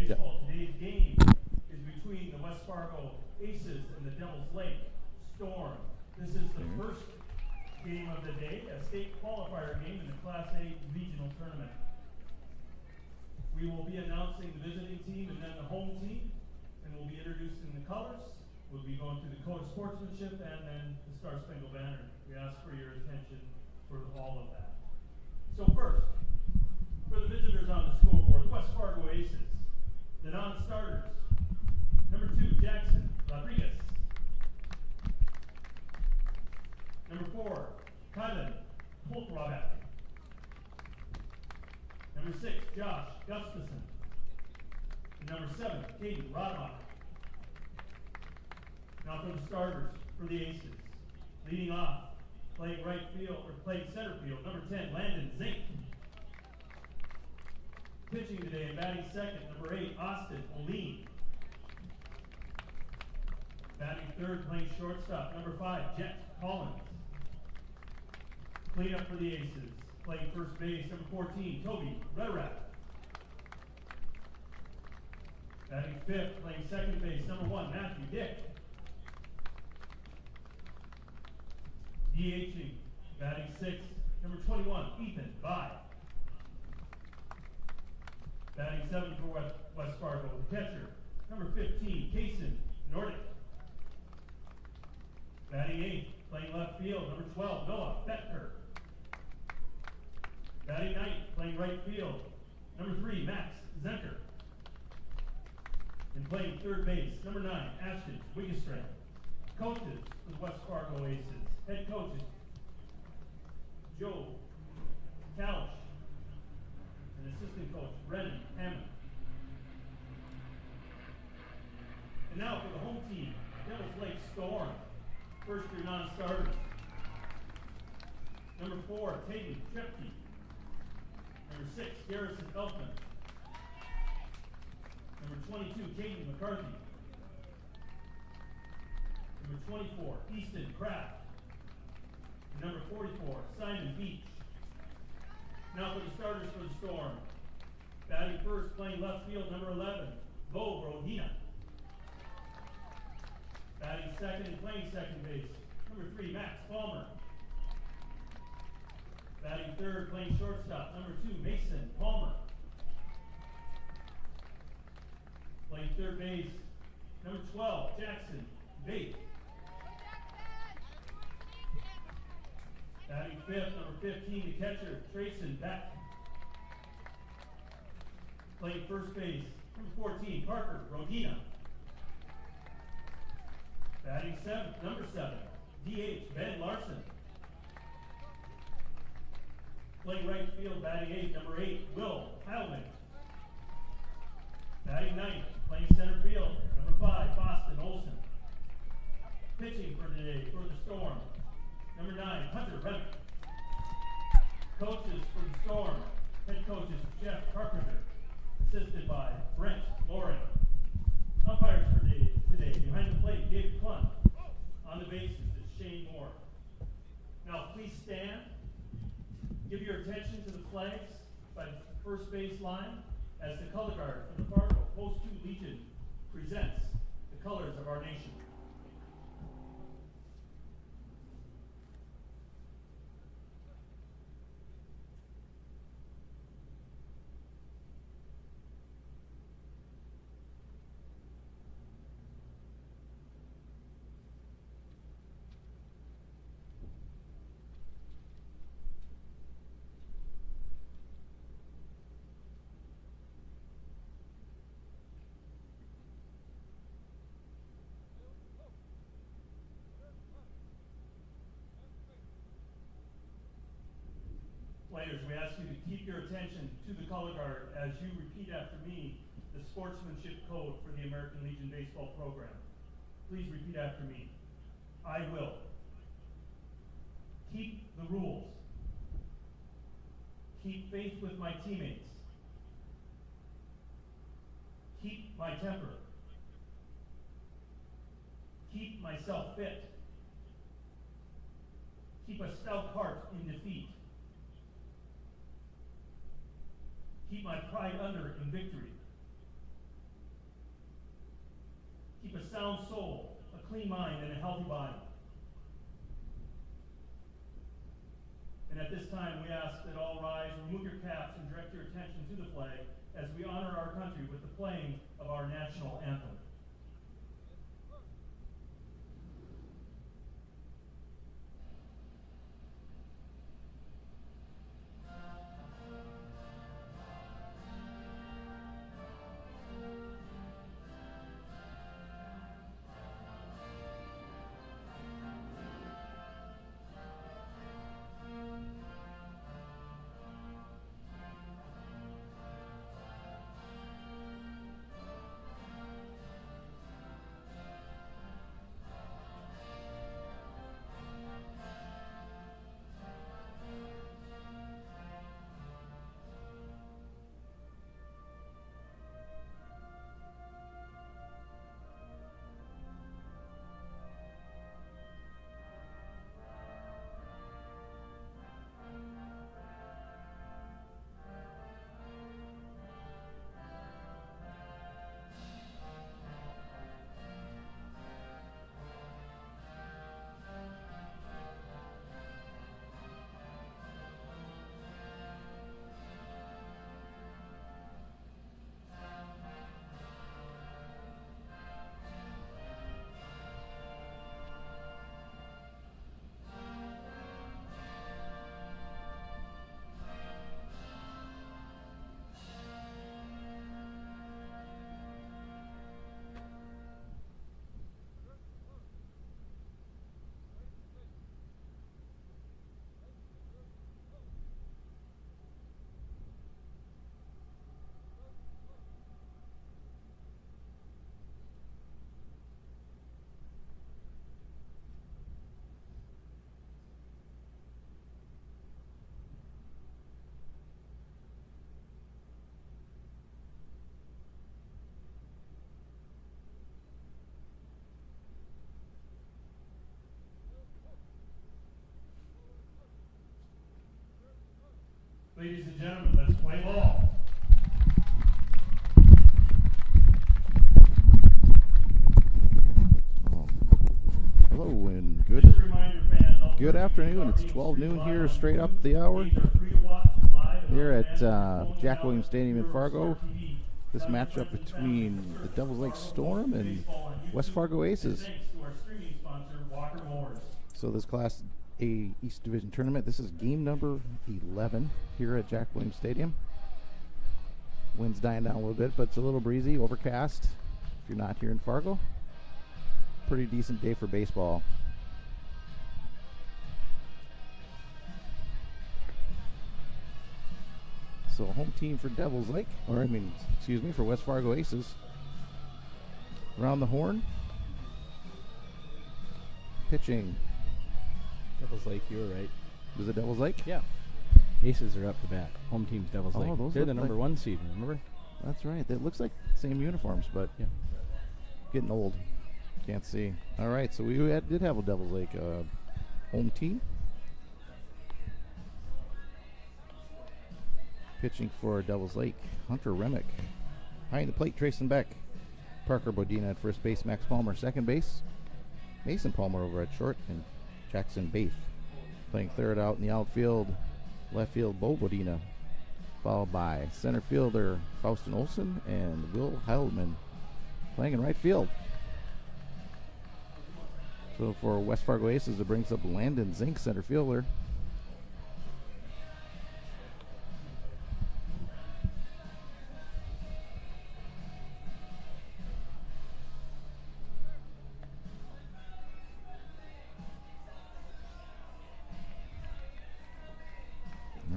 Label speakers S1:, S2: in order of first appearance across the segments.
S1: Baseball. Today's game is between the West Fargo Aces and the Devil's Lake Storm. This is the first game of the day, a state qualifier game in the Class A regional tournament. We will be announcing the visiting team and then the home team, and we'll be introducing the colors. We'll be going through the code of sportsmanship and then the Star Spangled Banner. We ask for your attention for all of that. So first, for the visitors on the scoreboard, the West Fargo Aces, the non-starters, number 2, Jackson Rodriguez. Number 4, Kylan Holtrabek. Number 6, Josh Gustafson. And number 7, Katie Rademacher. Now for the starters for the Aces. Leading off, playing right field, or playing center field, number 10, Landon Zink. Pitching today and batting second, number 8, Austin Oline. Batting third, playing shortstop, number 5, Jet Collins. Cleanup for the Aces, playing first base, number 14, Toby Rederak. Batting fifth, playing second base, number 1, Matthew Dick. DHing, batting sixth, number 21, Ethan Vai. Batting seventh for West Fargo, the catcher, number 15, Kason Nordic. Batting eighth, playing left field, number 12, Noah Betker. Batting ninth, playing right field, number 3, Max Zenker. And playing third base, number 9, Ashton Wiggestrand. Coaches for the West Fargo Aces. Head coaches, Joe Kalish. And assistant coach, Brennan Hammond. And now for the home team, Devil's Lake Storm. First year non-starters. Number 4, Tayden Trepke. Number 6, Garrison Elfman. Number 22, Caden McCarthy. Number 24, Easton Kraft. And number 44, Simon Beach. Now for the starters for the Storm. Batting first, playing left field, number 11, Bo Rodina. Batting second and playing second base, number 3, Max Palmer. Batting third, playing shortstop, number 2, Mason Palmer. Playing third base, number 12, Jackson Bates. Batting fifth, number 15, the catcher, Trayson Beck. Playing first base, number 14, Parker Rodina. Batting seventh, number 7, DH, Ben Larson. Playing right field, batting eighth, number 8, Will Heilman. Batting ninth, playing center field, number 5, Boston Olson. Pitching for today for the Storm, number 9, Hunter Remick. Coaches for the Storm, head coaches Jeff Carpenter, assisted by Brent Loring. Umpires for today, behind the plate, David Clunt. On the bases is Shane Moore. Now please stand. Give your attention to the flags by the first base line as the color guard for the Fargo Post 2 Legion presents the colors of our nation. Players, we ask you to keep your attention to the color guard as you repeat after me the sportsmanship code for the American Legion baseball program. Please repeat after me. I will keep the rules, keep faith with my teammates, keep my temper, keep myself fit, keep a stout heart in defeat, keep my pride under in victory, keep a sound soul, a clean mind, and a healthy body. And at this time, we ask that all rise, remove your caps, and direct your attention to the flag as we honor our country with the playing of our national anthem. Ladies and gentlemen, let's play ball.
S2: Hello and good afternoon. It's 12 noon here, straight up the hour, here at Jack Williams Stadium in Fargo. This matchup between the Devils Lake Storm and West Fargo Aces. So this Class A East Division tournament, this is game number 11 here at Jack Williams Stadium. Wind's dying down a little bit, but it's a little breezy, overcast. If you're not here in Fargo, pretty decent day for baseball. So home team for Devils Lake, for West Fargo Aces. Around the horn, pitching.
S3: Devils Lake, you were right.
S2: Was it Devils Lake?
S3: Yeah. Aces are up to bat. Home team's Devils Lake. They're the number one seed, remember?
S2: That's right. It looks like same uniforms, but
S3: yeah,
S2: getting old. Can't see. All right, so we did have a Devils Lake home team. Pitching for Devils Lake, Hunter Remick. Behind the plate, Trayson Beck. Parker Bodina at first base, Max Palmer second base. Mason Palmer over at short, and Jackson Baith playing third out in the outfield. Left field, Bo Bodina. Followed by center fielder Faustin Olsen and Will Heilman playing in right field. So for West Fargo Aces, it brings up Landon Zink, center fielder.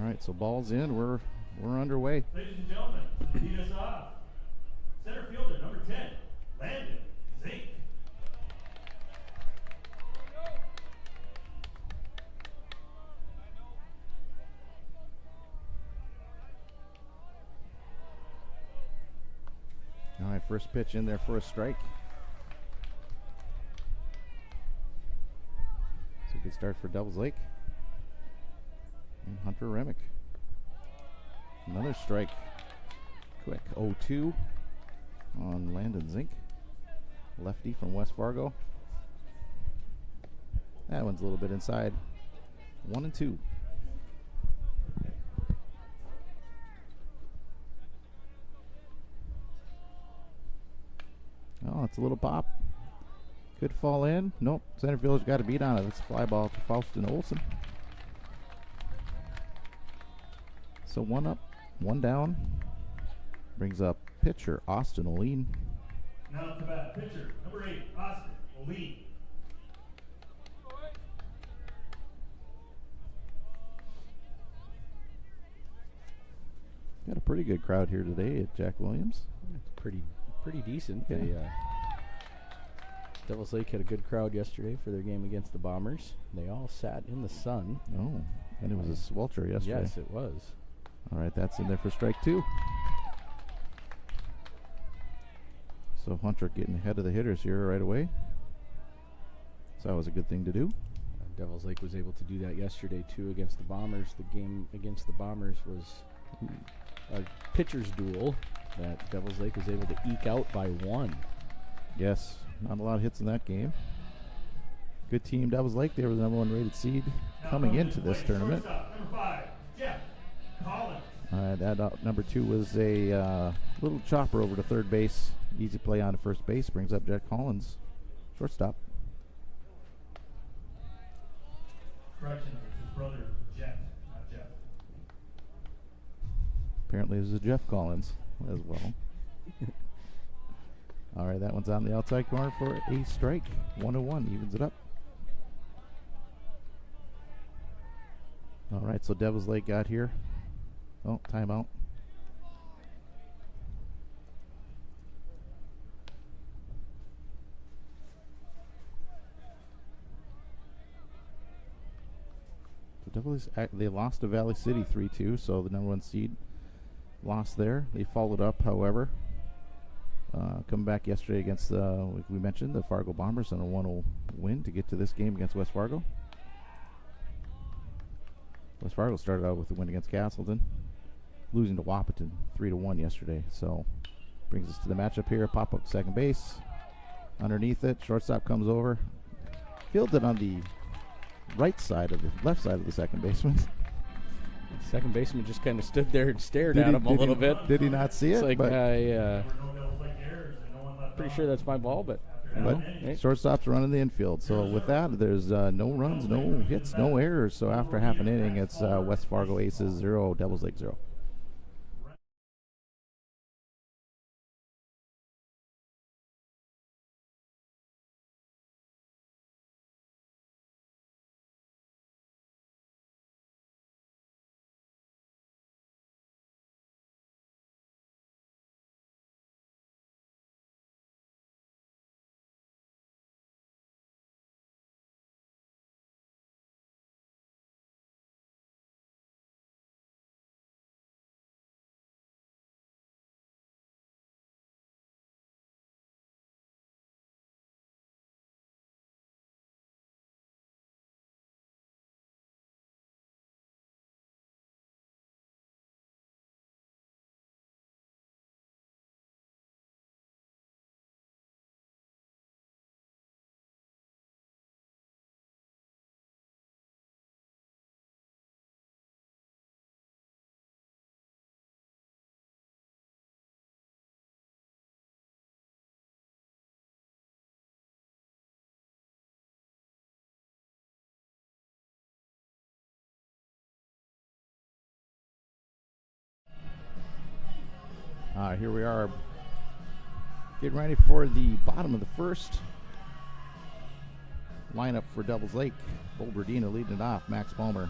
S2: All right, so ball's in. We're underway.
S1: Ladies and gentlemen, lead us off. Center fielder, number 10, Landon Zink.
S2: All right, first pitch in there for a strike. So good start for Devils Lake. And Hunter Remick. Another strike. Quick 0-2 on Landon Zink. lefty from West Fargo. That one's a little bit inside. 1-2. Oh, it's a little pop. Could fall in. Nope. Center fielder's got a beat on it. It's a fly ball to Faustin Olsen. So 1 up, 1 down. Brings up pitcher Austin Oline.
S1: Now to bat, pitcher number 8, Austin Oline.
S2: Got a pretty good crowd here today at Jack Williams.
S3: It's pretty decent.
S2: Yeah.
S3: They Devils Lake had a good crowd yesterday for their game against the Bombers. They all sat in the sun.
S2: Oh, and it was a swelter yesterday.
S3: Yes, it was.
S2: All right, that's in there for strike 2. So Hunter getting ahead of the hitters here right away. So that was a good thing to do.
S3: Devils Lake was able to do that yesterday too against the Bombers. The game against the Bombers was a pitcher's duel that Devils Lake was able to eke out by 1.
S2: Yes, not a lot of hits in that game. Good team, Devils Lake. They were the #1 rated seed coming into this tournament.
S1: Number 5, Jeff Collins.
S2: That number 2 was a little chopper over to third base. Easy play on to first base. Brings up Jeff Collins, shortstop.
S1: Correction, it's his brother Jeff, not Jeff.
S2: Apparently there's a Jeff Collins as well. All right, that one's on the outside corner for a strike. 1-1, evens it up. All right, so Devils Lake got here. Oh, timeout. So Devils, they lost to Valley City 3-2, so the #1 seed lost there. They followed up, however. Coming back yesterday against, like we mentioned, the Fargo Bombers on a 1-0 win to get to this game against West Fargo. West Fargo started out with a win against Castleton, losing to Wahpeton 3-1 yesterday. So brings us to the matchup here. Pop up second base. Underneath it, shortstop comes over. Fielded on the right side of the left side of the second baseman.
S3: The second baseman just kind of stood there and stared at him a little bit.
S2: Did he not see
S3: It's
S2: it?
S3: like,
S2: But
S3: pretty sure that's my ball, but hey.
S2: shortstop's running the infield. So with that, there's no runs, no hits, no errors. So after half an inning, it's West Fargo Aces 0, Devils Lake 0. Here we are getting ready for the bottom of the first. Lineup for Devils Lake. Bolberdina leading it off. Max Palmer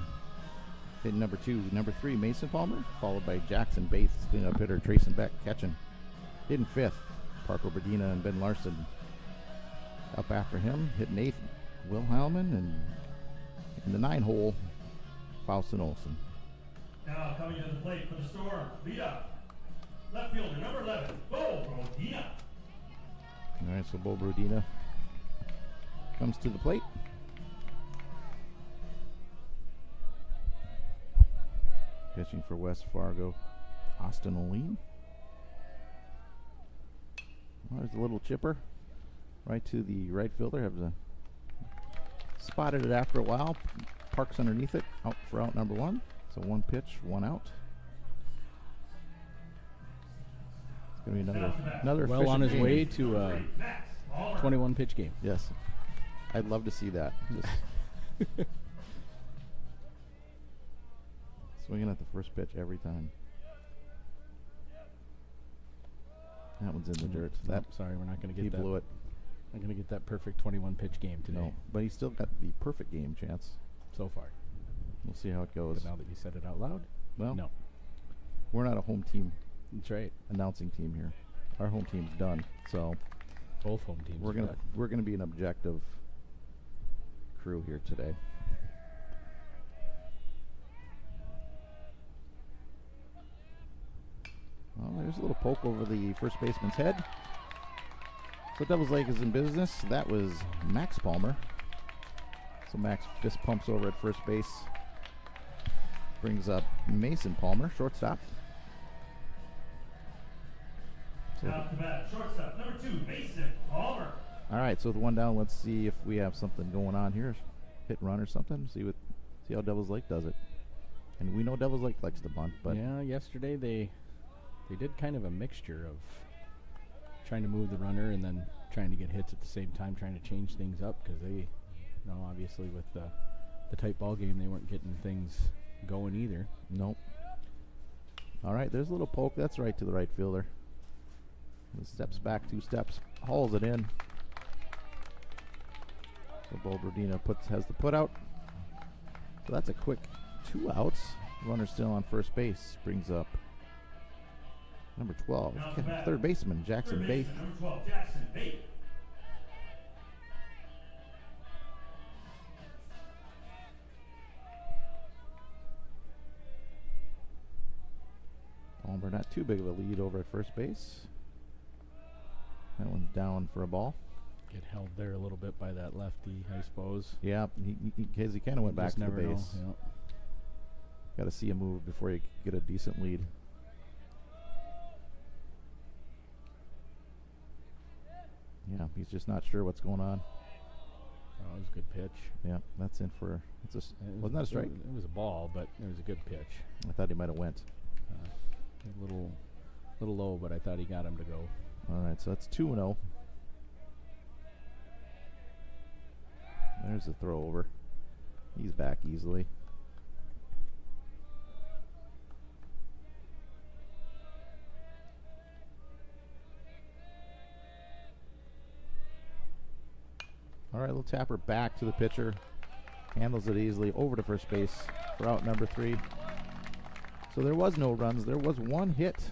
S2: hitting number 2. Number 3, Mason Palmer, followed by Jackson Bates, cleanup hitter Trayson Beck catching. Hitting 5th, Parker Berdina and Ben Larson. Up after him, hitting 8th, Will Heilman, and in the 9-hole, Faustin Olsen.
S1: Now coming to the plate for the Storm, lead up. Left fielder, number 11, Bo Brodina.
S2: All right, so Bo Brodina comes to the plate. Pitching for West Fargo, Austin Oline. There's a little chipper right to the right fielder. Spotted it after a while. Parks underneath it. Out for out number 1. So 1 pitch, 1 out. It's going to be another
S3: well on his
S2: efficient
S3: way
S2: game.
S3: to a 21 pitch game.
S2: Yes. I'd love to see that. Just swinging at the first pitch every time. That one's in the dirt.
S3: Sorry, we're not going to
S2: He
S3: get that.
S2: blew it.
S3: Not going to get that perfect 21 pitch game today.
S2: No, but he still got the perfect game chance.
S3: So far.
S2: We'll see how it goes.
S3: But now that you said it out loud,
S2: Well,
S3: no.
S2: we're not a home team
S3: That's right.
S2: announcing team here. Our home team's done, so
S3: Both home teams.
S2: we're gonna be an objective crew here today. Well, there's a little poke over the first baseman's head. So Devils Lake is in business. That was Max Palmer. So Max fist pumps over at first base. Brings up Mason Palmer, shortstop.
S1: Out to bat, shortstop, number 2, Mason Palmer.
S2: All right, so with 1 down, let's see if we have something going on here. Hit and run or something. See how Devils Lake does it. And we know Devils Lake likes to bunt, but
S3: yeah, yesterday they did kind of a mixture of trying to move the runner and then trying to get hits at the same time, trying to change things up because they, obviously with the tight ball game, they weren't getting things going either.
S2: nope. All right, there's a little poke. That's right to the right fielder. Steps back 2 steps, hauls it in. So Bobrodina has the put out. So that's a quick 2 outs. Runner still on first base. Brings up number 12, third baseman Jackson Baith.
S1: Number 12, Jackson Baith.
S2: Palmer not too big of a lead over at first base. That one's down for a ball.
S3: Get held there a little bit by that lefty, I suppose.
S2: Yeah, he kind of went back
S3: Just
S2: to the
S3: never know,
S2: base.
S3: yeah.
S2: Got to see him move before you get a decent lead. Yeah, he's just not sure what's going on.
S3: Oh, it was a good pitch.
S2: Yeah, that's in for. Wasn't that a strike?
S3: It was a ball, but it was a good pitch.
S2: I thought he might have went.
S3: A little low, but I thought he got him to go.
S2: All right, so that's 2-0. There's the throw over. He's back easily. All right, little tapper back to the pitcher. Handles it easily over to first base for out number 3. So there was no runs. There was 1 hit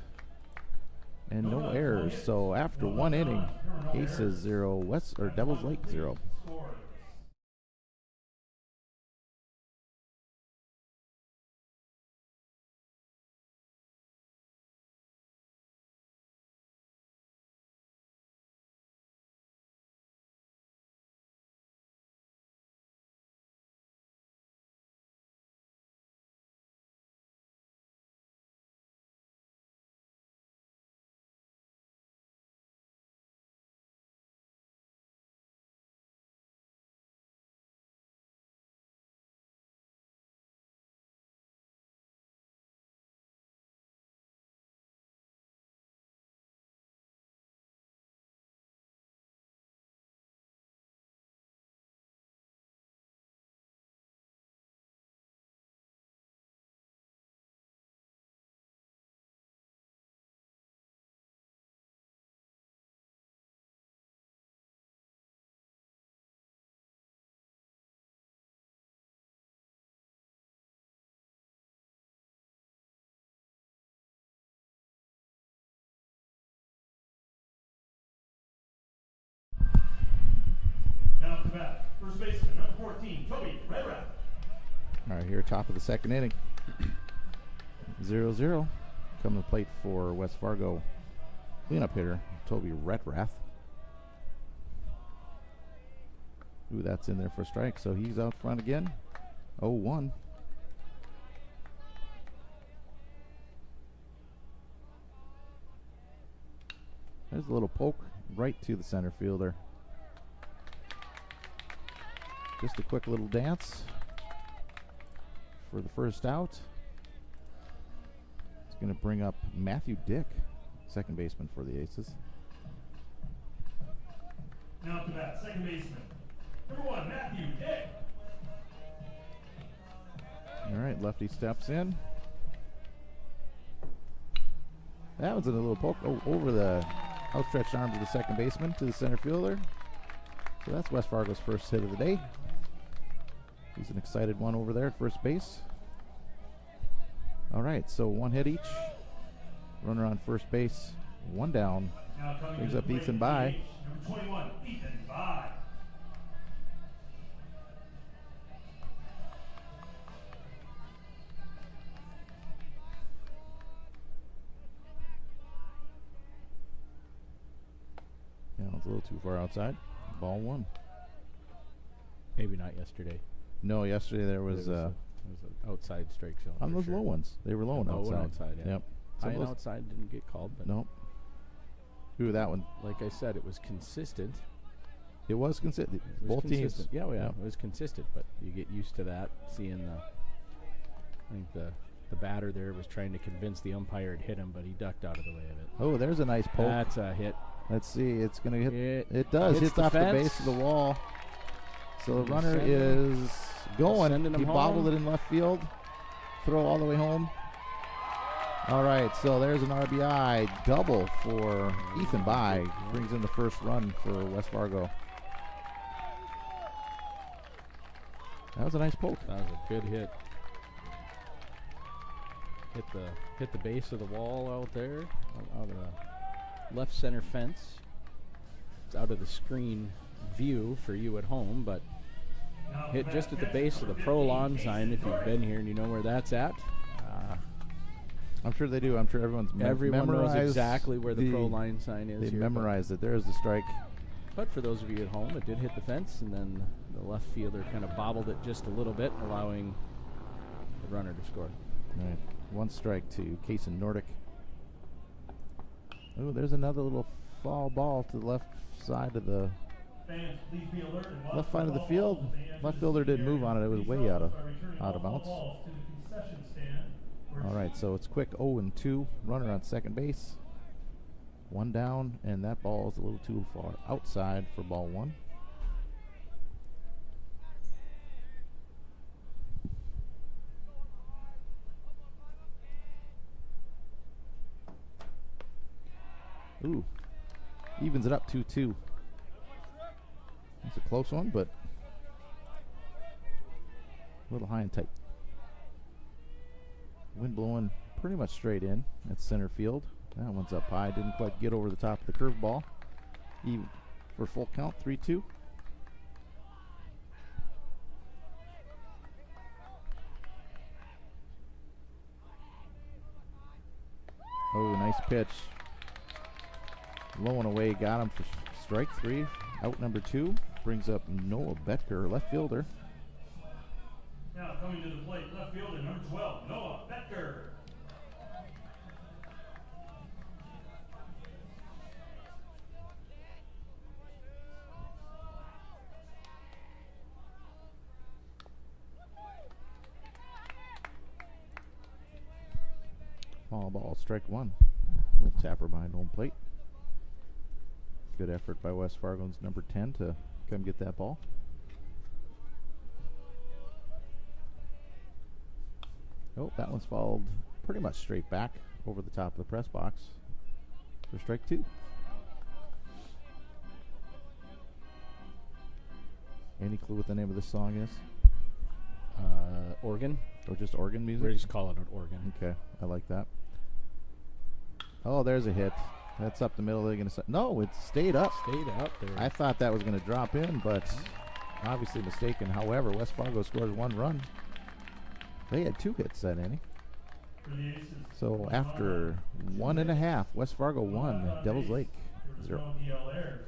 S2: and no errors. So after 1 inning, Aces 0, Devils Lake 0.
S1: Now to bat, first baseman, number 14, Toby Redrath.
S2: All right, here, top of the second inning. 0-0. Coming to the plate for West Fargo. Cleanup hitter, Toby Redrath. Ooh, that's in there for a strike, so he's out front again. 0-1. There's a little poke right to the center fielder. Just a quick little dance for the first out. It's going to bring up Matthew Dick, second baseman for the Aces.
S1: Now to bat, second baseman. Number 1, Matthew Dick.
S2: All right, lefty steps in. That one's in a little poke over the outstretched arms of the second baseman to the center fielder. So that's West Fargo's first hit of the day. He's an excited one over there at first base. All right, so one hit each. Runner on first base, one down. Brings up Ethan By.
S1: Number 21, Ethan By.
S2: Yeah, it's a little too far outside. Ball one.
S3: Maybe not yesterday.
S2: No, yesterday there was
S3: an outside strike zone.
S2: on
S3: for
S2: those
S3: sure.
S2: low ones. They were low and
S3: Low and
S2: outside.
S3: outside, yeah.
S2: Yep.
S3: High
S2: Some
S3: and
S2: of those-
S3: outside didn't get called, but
S2: Nope. Ooh, that one.
S3: like I said, it was consistent.
S2: It was consistent.
S3: It was
S2: Both
S3: consistent.
S2: teams.
S3: Yeah,
S2: Yep.
S3: it was consistent, but you get used to that. Seeing I think the batter there was trying to convince the umpire to hit him, but he ducked out of the way of it.
S2: Oh, there's a nice poke.
S3: That's a hit.
S2: Let's see. It's going to hit.
S3: It
S2: It does.
S3: hits
S2: Hits
S3: the
S2: off the
S3: fence.
S2: base of the wall. So the runner
S3: Sending-
S2: is going.
S3: sending him
S2: He bobbled
S3: home.
S2: it in left field. Throw all the way home. All right. So there's an RBI double for Ethan By. Brings in the first run for West Fargo. That was a nice poke.
S3: That was a good hit. Hit the base of the wall out there, out of the left center fence. It's out of the screen view for you at home, but
S1: Now
S3: hit
S1: to
S3: just
S1: bat,
S3: at the base of the
S1: catcher,
S3: pro
S1: number
S3: lawn
S1: 15,
S3: sign if you've
S1: Ethan
S3: been here and you know where that's at.
S2: I'm sure they do. I'm sure everyone's
S3: Everyone knows
S2: memorized
S3: exactly where the pro line sign is.
S2: They
S3: here,
S2: memorized it. There's the strike.
S3: But for those of you at home, it did hit the fence, and then the left fielder kind of bobbled it just a little bit, allowing the runner to score.
S2: All right. One strike to Kaysen Nordic. Oh, there's another little foul ball to the left side of the
S1: Fans, please be alert and watch
S2: left side of the
S1: ball
S2: field.
S1: balls as they enter
S2: Left
S1: the
S2: fielder
S1: seating
S2: didn't move
S1: area.
S2: on it. It was
S1: Please
S2: way
S1: help
S2: out of
S1: us by returning all
S2: bounds.
S1: balls to the concession stand, where
S2: All right, so it's quick 0-2. Runner on second base. One down, and that ball is a little too far outside for ball one. Ooh, evens it up 2-2. That's a close one, but a little high and tight. Wind blowing pretty much straight in at center field. That one's up high. Didn't quite get over the top of the curveball. Even for full count, 3-2. Oh, nice pitch. Low and away, got him for strike three. Out number two. Brings up Noah Betker, left fielder.
S1: now coming to the plate, left fielder, number 12, Noah Betker.
S2: Foul ball, strike one. Little tapper behind home plate. Good effort by West Fargo's number 10 to come get that ball. Oh, that one's fouled pretty much straight back over the top of the press box for strike two. Any clue what the name of this song is?
S3: Organ.
S2: Or just organ music?
S3: We're just calling it organ.
S2: Okay, I like that. Oh, there's a hit. That's up the middle. They're gonna no, it stayed up.
S3: Stayed up there.
S2: I thought that was going to drop in, but obviously mistaken. However, West Fargo scores one run. They had two hits that inning.
S1: For the Aces.
S2: So after 1.5, West Fargo won. Devil's Lake
S1: There was
S2: 0.
S1: no EL errors.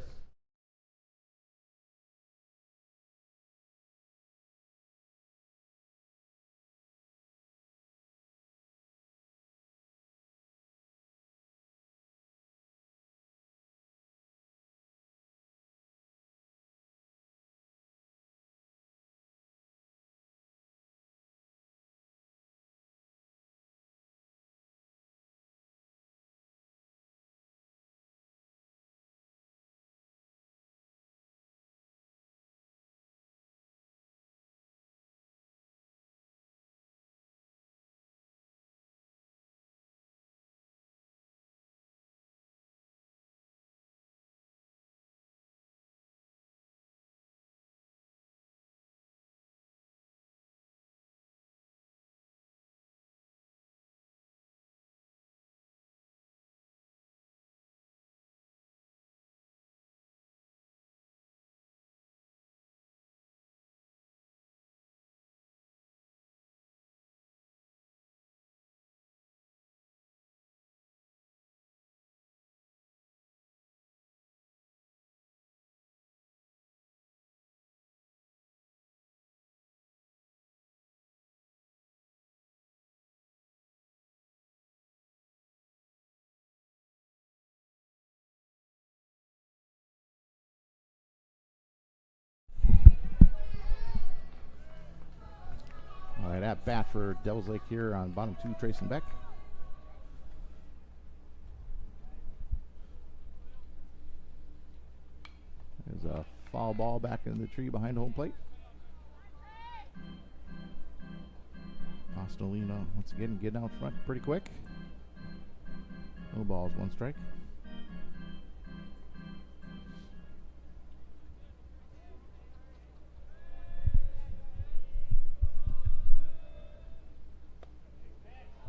S2: at bat for Devils Lake here on bottom 2, Trace and Beck. There's a foul ball back in the tree behind home plate. Costolino once again getting out front pretty quick. No balls, 1 strike.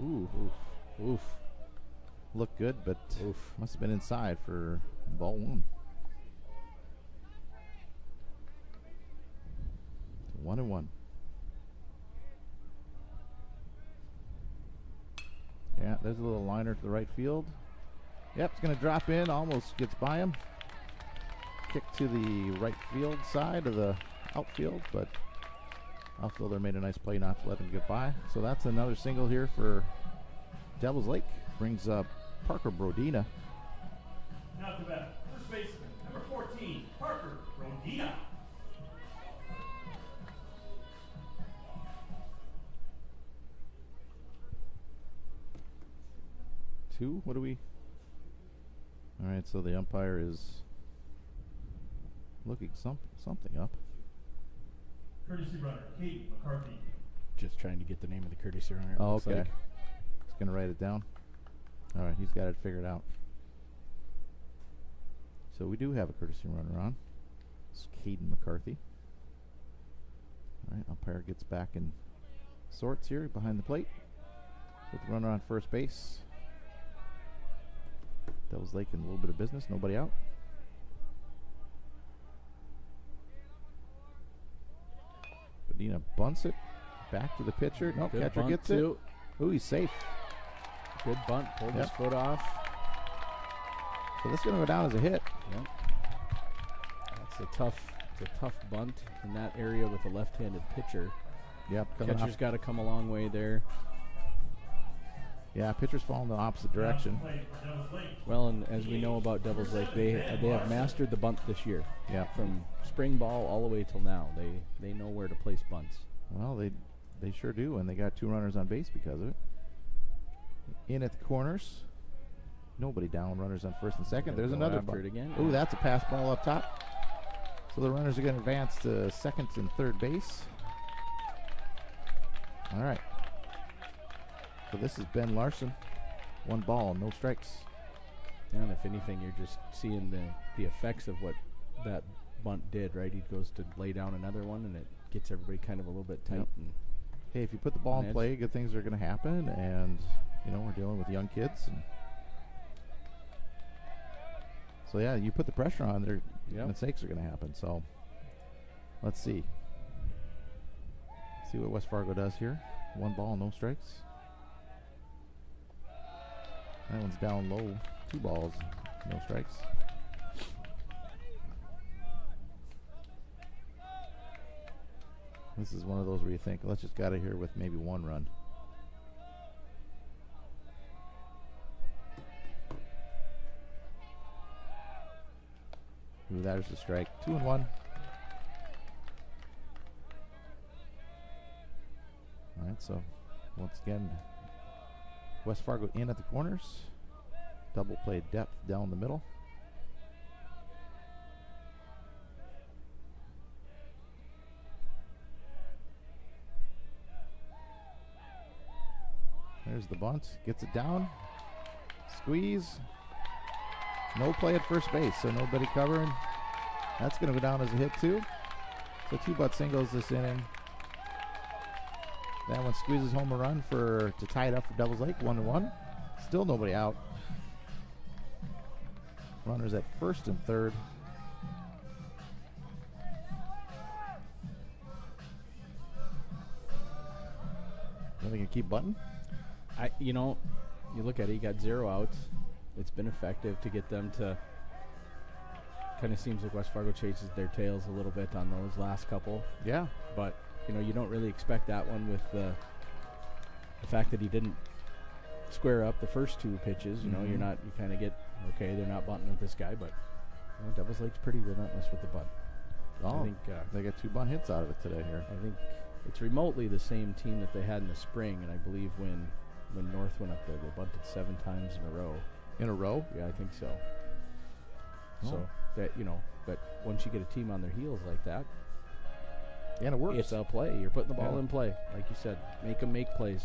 S2: Ooh, oof. Looked good, but must have been inside for ball 1. 1-1. Yeah, there's a little liner to the right field. Yep, it's going to drop in, almost gets by him. Kick to the right field side of the outfield, but outfielder made a nice play not to let him get by. So that's another single here for Devils Lake. Brings up Parker Brodina.
S1: Now to bat, first baseman, number 14, Parker Brodina.
S2: What do we? All right, so the umpire is looking something up.
S1: Courtesy runner, Kate McCarthy.
S3: Just trying to get the name of the courtesy runner.
S2: Oh, okay. He's going to write it down. All right, he's got it figured out. So we do have a courtesy runner on. It's Caden McCarthy. All right, umpire gets back in sorts here behind the plate with the runner on first base. Devils Lake in a little bit of business, nobody out. Medina bunts it back to the pitcher. No,
S3: Good
S2: catcher
S3: bunt
S2: gets
S3: too.
S2: it. Ooh, he's safe.
S3: Good bunt, pulled his foot off.
S2: So this is going to go down as a hit.
S3: Yep. That's a tough bunt in that area with a left-handed pitcher.
S2: Yep.
S3: Catcher's got to come a long way there.
S2: Yeah, pitcher's falling the opposite direction.
S3: Well, and as we know about Devils Lake, they have mastered the bunt this year.
S2: Yeah.
S3: From spring ball all the way till now, they know where to place bunts.
S2: Well, they sure do, and they got 2 runners on base because of it. In at the corners, nobody down. Runners on first and second. There's another bunt.
S3: Again.
S2: Ooh, that's a pass ball up top. So the runners are going to advance to second and third base. All right. So this is Ben Larson. 1 ball, no strikes.
S3: Yeah, and if anything, you're just seeing the effects of what that bunt did, right? He goes to lay down another one, and it gets everybody kind of a little bit tight.
S2: Yep.
S3: And
S2: hey, if you put the ball in play, good things are going to happen, and you know we're dealing with young kids. And so yeah, you put the pressure on, mistakes are going to happen. So let's see. See what West Fargo does here. 1 ball, no strikes. That one's down low. 2 balls, no strikes. This is one of those where you think, let's just get out of here with maybe 1 run. Ooh, there's the strike. 2-1. All right, so once again, West Fargo in at the corners. Double play depth down the middle. There's the bunt. Gets it down. Squeeze. No play at first base, so nobody covering. That's going to go down as a hit too. So 2 butt singles this inning. That one squeezes home a run to tie it up for Devils Lake, 1-1. Still nobody out. Runners at first and third. Then we can keep button.
S3: You look at it, you got 0 outs. It's been effective to get them to. Kind of seems like West Fargo chases their tails a little bit on those last couple.
S2: Yeah.
S3: But you don't really expect that one with the fact that he didn't square up the first 2 pitches. You kind of get, okay, they're not bunting with this guy, but Devils Lake's pretty relentless with the bunt.
S2: Oh, I think they got 2 bunt hits out of it today here.
S3: I think it's remotely the same team that they had in the spring, and I believe when North went up there, they bunted 7 times in a row.
S2: In a row?
S3: Yeah, I think so.
S2: Oh.
S3: So that, but once you get a team on their heels like that,
S2: and it works.
S3: it's a play. You're putting the ball in play, like you said. Make them make plays.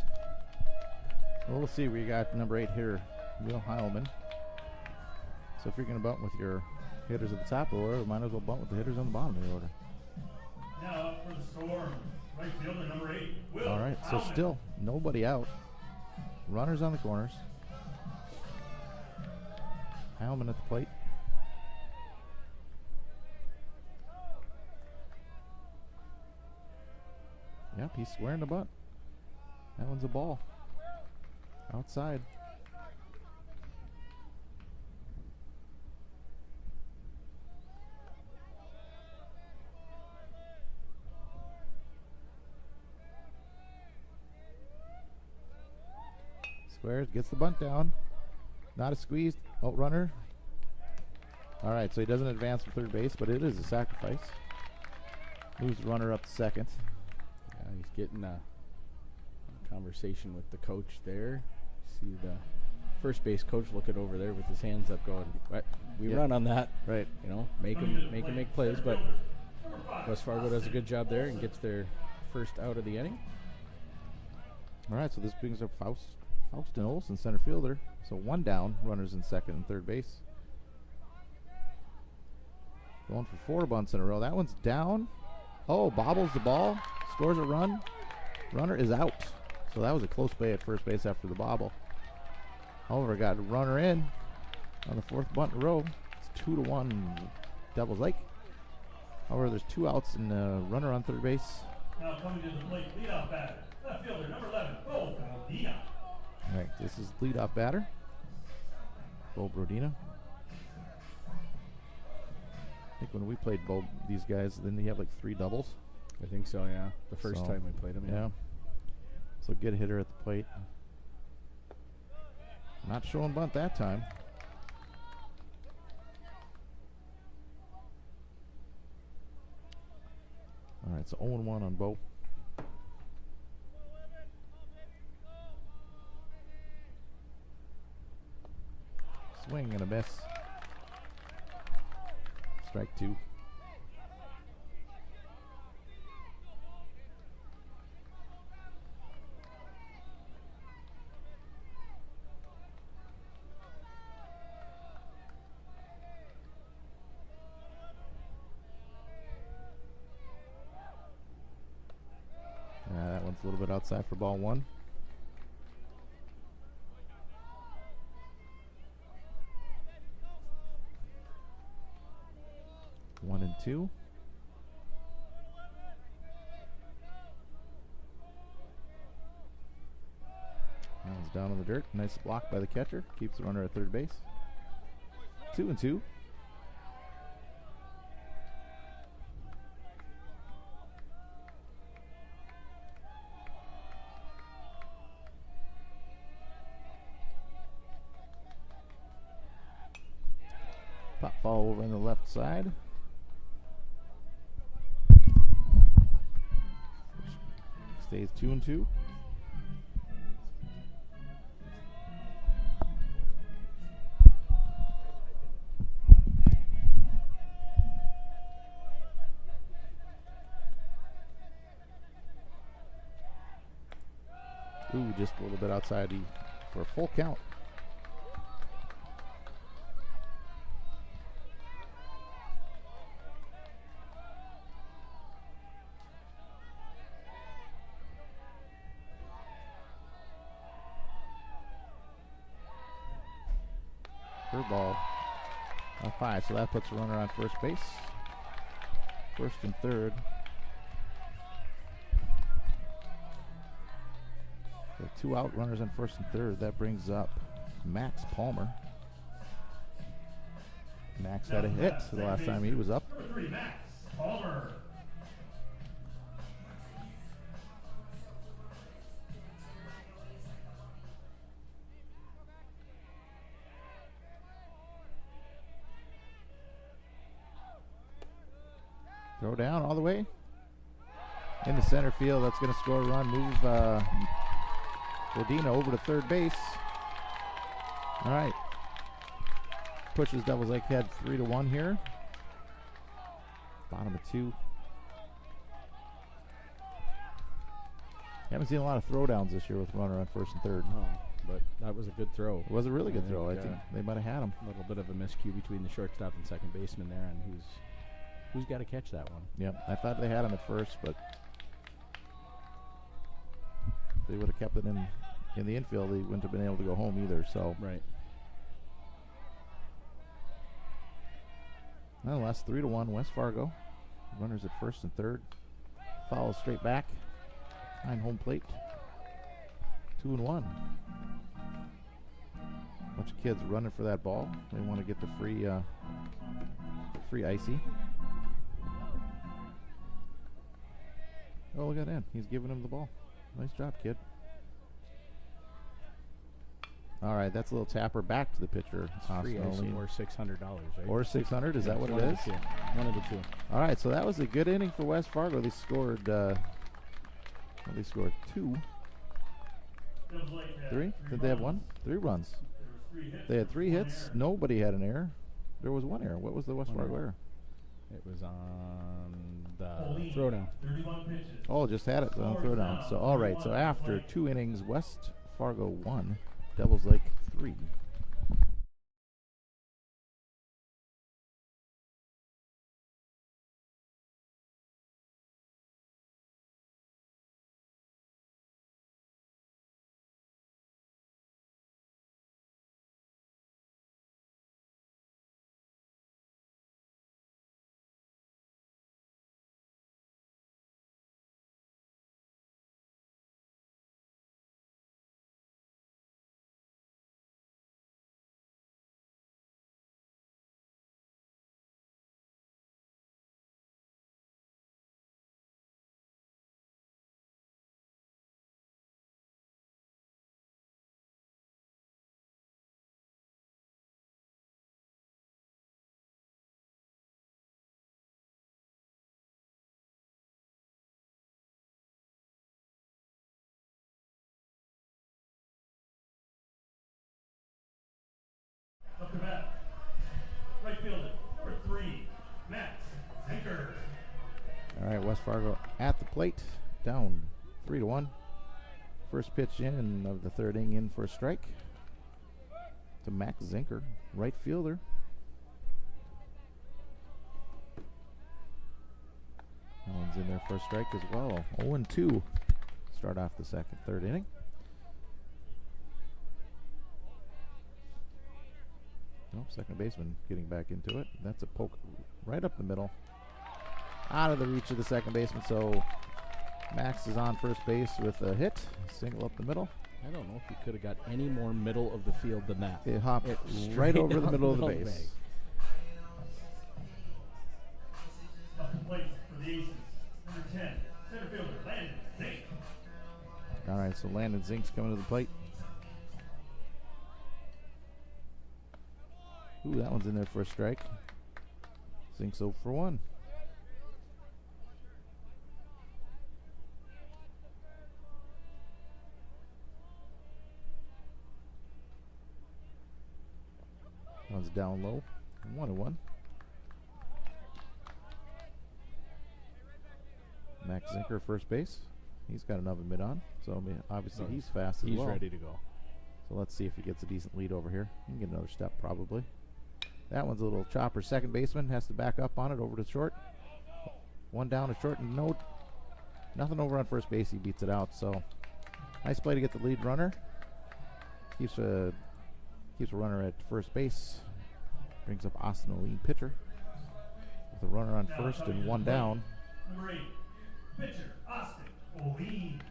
S2: Well, we'll see. We got number 8 here, Will Heilman. So if you're going to bunt with your hitters at the top of the order, might as well bunt with the hitters on the bottom of the order.
S1: Now up for the Storm, right fielder number 8, Will.
S2: All right, so
S1: Heilman.
S2: still nobody out. Runners on the corners. Heilman at the plate. Yep, he's squaring the bunt. That one's a ball. Outside. Squares, gets the bunt down. Not a squeeze. Oh, runner. All right, so he doesn't advance from third base, but it is a sacrifice. Moves the runner up to second.
S3: Yeah, he's getting a conversation with the coach there. See the first base coach looking over there with his hands up going, "What? We run on that."
S2: Right.
S3: Make them make plays, but West Fargo does a good job there and gets their first out of the inning.
S2: All right, so this brings up Faustin Olsen, center fielder. So 1 down, runners in second and third base. Going for 4 bunts in a row. That one's down. Oh, bobbles the ball, scores a run. Runner is out. So that was a close play at first base after the bobble. However, got a runner in on the 4th bunt in a row. It's 2-1 Devils Lake. However, there's 2 outs and a runner on third base.
S1: Now coming to the plate, leadoff batter, left fielder number 11, Bo Brodina.
S2: All right, this is leadoff batter, Bo Brodina. I think when we played these guys, then they have like 3 doubles.
S3: I think so, yeah. The first time we played them,
S2: yeah. So good hitter at the plate. Not showing bunt that time. All right, so 0-1 on Bo. Swing and a miss. Strike 2. That one's a little bit outside for ball 1. One and 2. That one's down on the dirt. Nice block by the catcher. Keeps the runner at third base. 2 and 2. Pop ball over on the left side. Stays 2 and 2. Ooh, just a little bit outside for a full count. Ball on 5, so that puts a runner on first base. First and third. So 2 out runners on first and third. That brings up Max Palmer. Max had a hit the last time he was up.
S1: Number 3, Max Palmer.
S2: Throw down all the way. in the center field. That's going to score a run. Move Bodina over to third base. All right. Pushes Devils Lake ahead 3-1 here. Bottom of 2. Haven't seen a lot of throwdowns this year with runner on first and third.
S3: No, but that was a good throw.
S2: It was a really good throw. I
S3: think,
S2: think they might have had him.
S3: A little bit of a miscue between the shortstop and second baseman there, and who's got to catch that one.
S2: Yep, I thought they had him at first, but if they would have kept it in the infield, they wouldn't have been able to go home either. So
S3: right.
S2: Nonetheless, 3-1 West Fargo. Runners at first and third. Follows straight back. Behind home plate. 2-1. Bunch of kids running for that ball. They want to get the free icy. Oh, look at that. He's giving him the ball. Nice job, kid. All right, that's a little tapper back to the pitcher.
S3: Free icy or $600, right?
S2: Or 600, is that what it is?
S3: One of the two.
S2: All right, so that was a good inning for West Fargo. They scored 2. Three? Did they have 1? 3 runs. They had 3 hits. Nobody had an error. There was 1 error. What was the West Fargo error?
S3: It was on the throwdown.
S2: Oh, just had it on throwdown. So, all right, so after 2 innings, West Fargo 1, Devils Lake 3.
S1: Up to bat, right fielder, number 3, Max Zinker.
S2: All right, West Fargo at the plate, down 3-1. First pitch in of the third inning in for a strike to Max Zinker, right fielder. That one's in there for a strike as well. 0-2. Start off the third inning. Oh, second baseman getting back into it. That's a poke right up the middle. Out of the reach of the second baseman, so Max is on first base with a hit. Single up the middle.
S3: I don't know if he could have got any more middle of the field than that.
S2: It hopped right over the middle of the base.
S1: Up to plate for the Aces, number 10, center fielder, Landon Zink.
S2: All right, so Landon Zink's coming to the plate. Ooh, that one's in there for a strike. Zink's 0 for 1. One's down low. 1-1. Max Zinker, first base. He's got an oven mitt on, so I mean, obviously he's fast as well.
S3: He's ready to go.
S2: So let's see if he gets a decent lead over here. He can get another step probably. That one's a little chopper. Second baseman has to back up on it over to short. One down to short, and nothing over on first base. He beats it out. So nice play to get the lead runner. Keeps a runner at first base. Brings up Austin O'Lean, pitcher, with a runner on first and 1 down.
S1: Number 8, pitcher Austin O'Lean.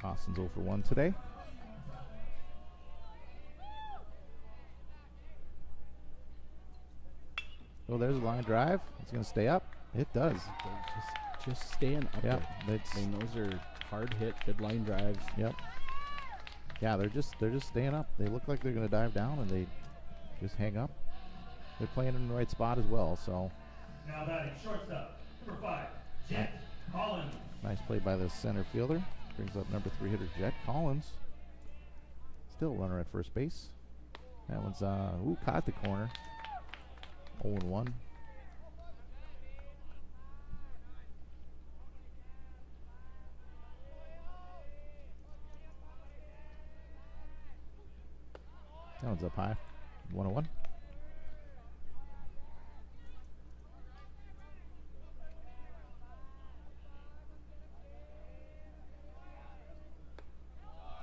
S2: Austin's 0 for 1 today. Oh, there's a line drive. It's going to stay up. It does.
S3: Just staying up
S2: Yep,
S3: there. I mean, those are hard hit, good line drives.
S2: Yep. Yeah, they're just staying up. They look like they're going to dive down, and they just hang up. They're playing in the right spot as well. So
S1: now batting shortstop, number 5, Jet Collins.
S2: Nice play by the center fielder. Brings up number 3 hitter Jet Collins. Still runner at first base. That one's caught the corner. 0-1. That one's up high. 1-1.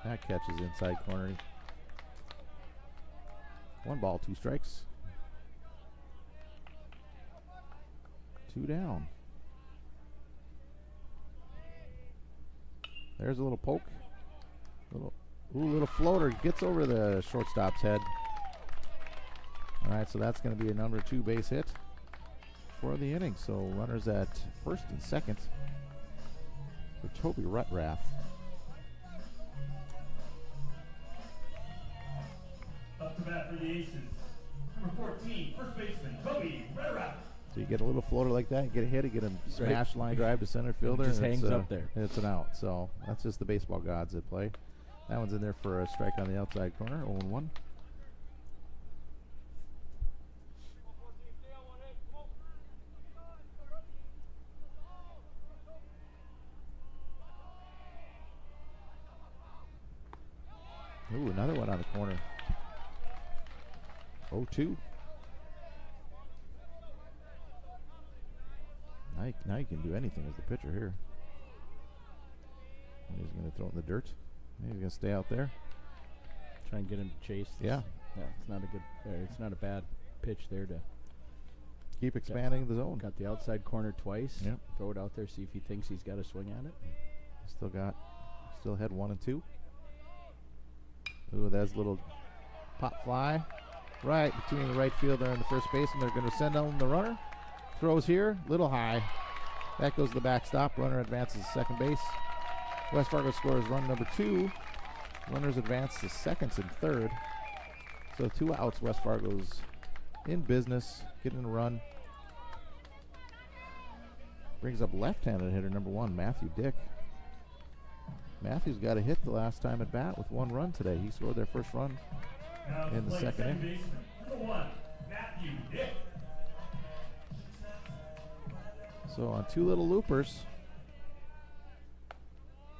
S2: That catches inside corner. 1 ball, 2 strikes. 2 down. There's a little poke. Little floater. Gets over the shortstop's head. All right, so that's going to be a number 2 base hit for the inning. So runners at first and second for Toby Rutrath.
S1: Up to bat for the Aces. Number 14, first baseman, Toby Rutrath.
S2: So you get a little floater like that, you get a hit, you get a smash line drive to center fielder.
S3: It just
S2: and
S3: hangs up there.
S2: It's an out. So that's just the baseball gods at play. That one's in there for a strike on the outside corner, 0-1. Ooh, another one on the corner. 0-2. Now you can do anything as the pitcher here. He's going to throw it in the dirt. He's going to stay out there.
S3: Try and get him to chase.
S2: Yeah.
S3: It's not a good. It's not a bad pitch there to
S2: Keep expanding the zone.
S3: got the outside corner twice.
S2: Yep.
S3: Throw it out there. See if he thinks he's got a swing at it.
S2: Still had 1 and 2. Ooh, that's a little pop fly. Right between the right fielder and the first baseman. They're going to send on the runner. Throws here, little high. That goes to the backstop. Runner advances to second base. West Fargo scores run number 2. Runners advance to seconds and third. So 2 outs. West Fargo's in business, getting a run. Brings up left-handed hitter number 1, Matthew Dick. Matthew's got a hit the last time at bat with 1 run today. He scored their first run
S1: Now
S2: in the
S1: play
S2: second inning.
S1: baseman, number 1, Matthew Dick.
S2: So on 2 little loopers.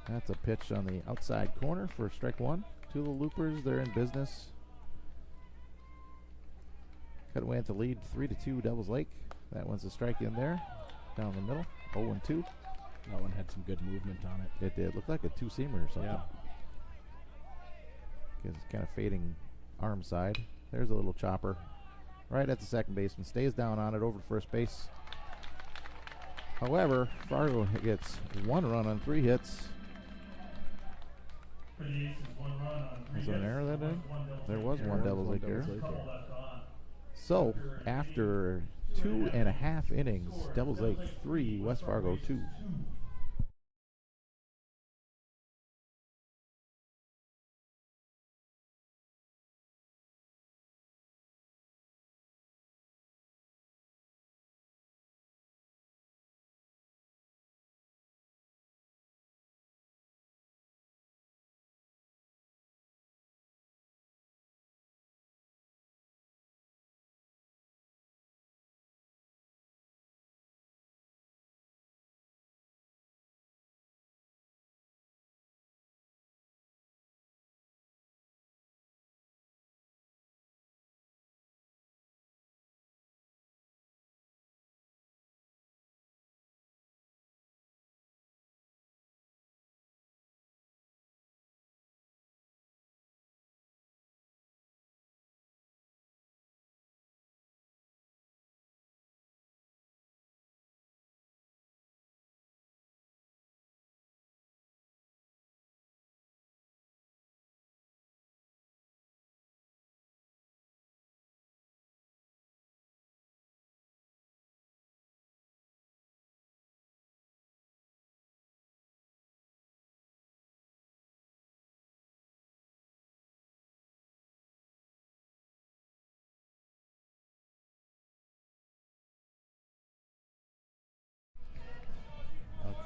S2: That's a pitch on the outside corner for strike 1. 2 little loopers, they're in business. Cut away at the lead, 3-2 Devils Lake. That one's a strike in there, down the middle, 0-2.
S3: That one had some good movement on it.
S2: It did. Looked like a 2-seamer or something.
S3: Yeah.
S2: It's kind of fading arm side. There's a little chopper. Right at the second baseman. Stays down on it over to first base. However, Fargo gets 1 run on 3 hits.
S1: For the Aces, 1 run on 3
S2: Was there an
S1: hits.
S2: error that inning? There was
S1: error.
S2: one Devils Lake error.
S3: Lake
S1: Couple
S3: error.
S1: left on.
S2: So, after 2.5 innings, Devils Lake 3, West Fargo 2.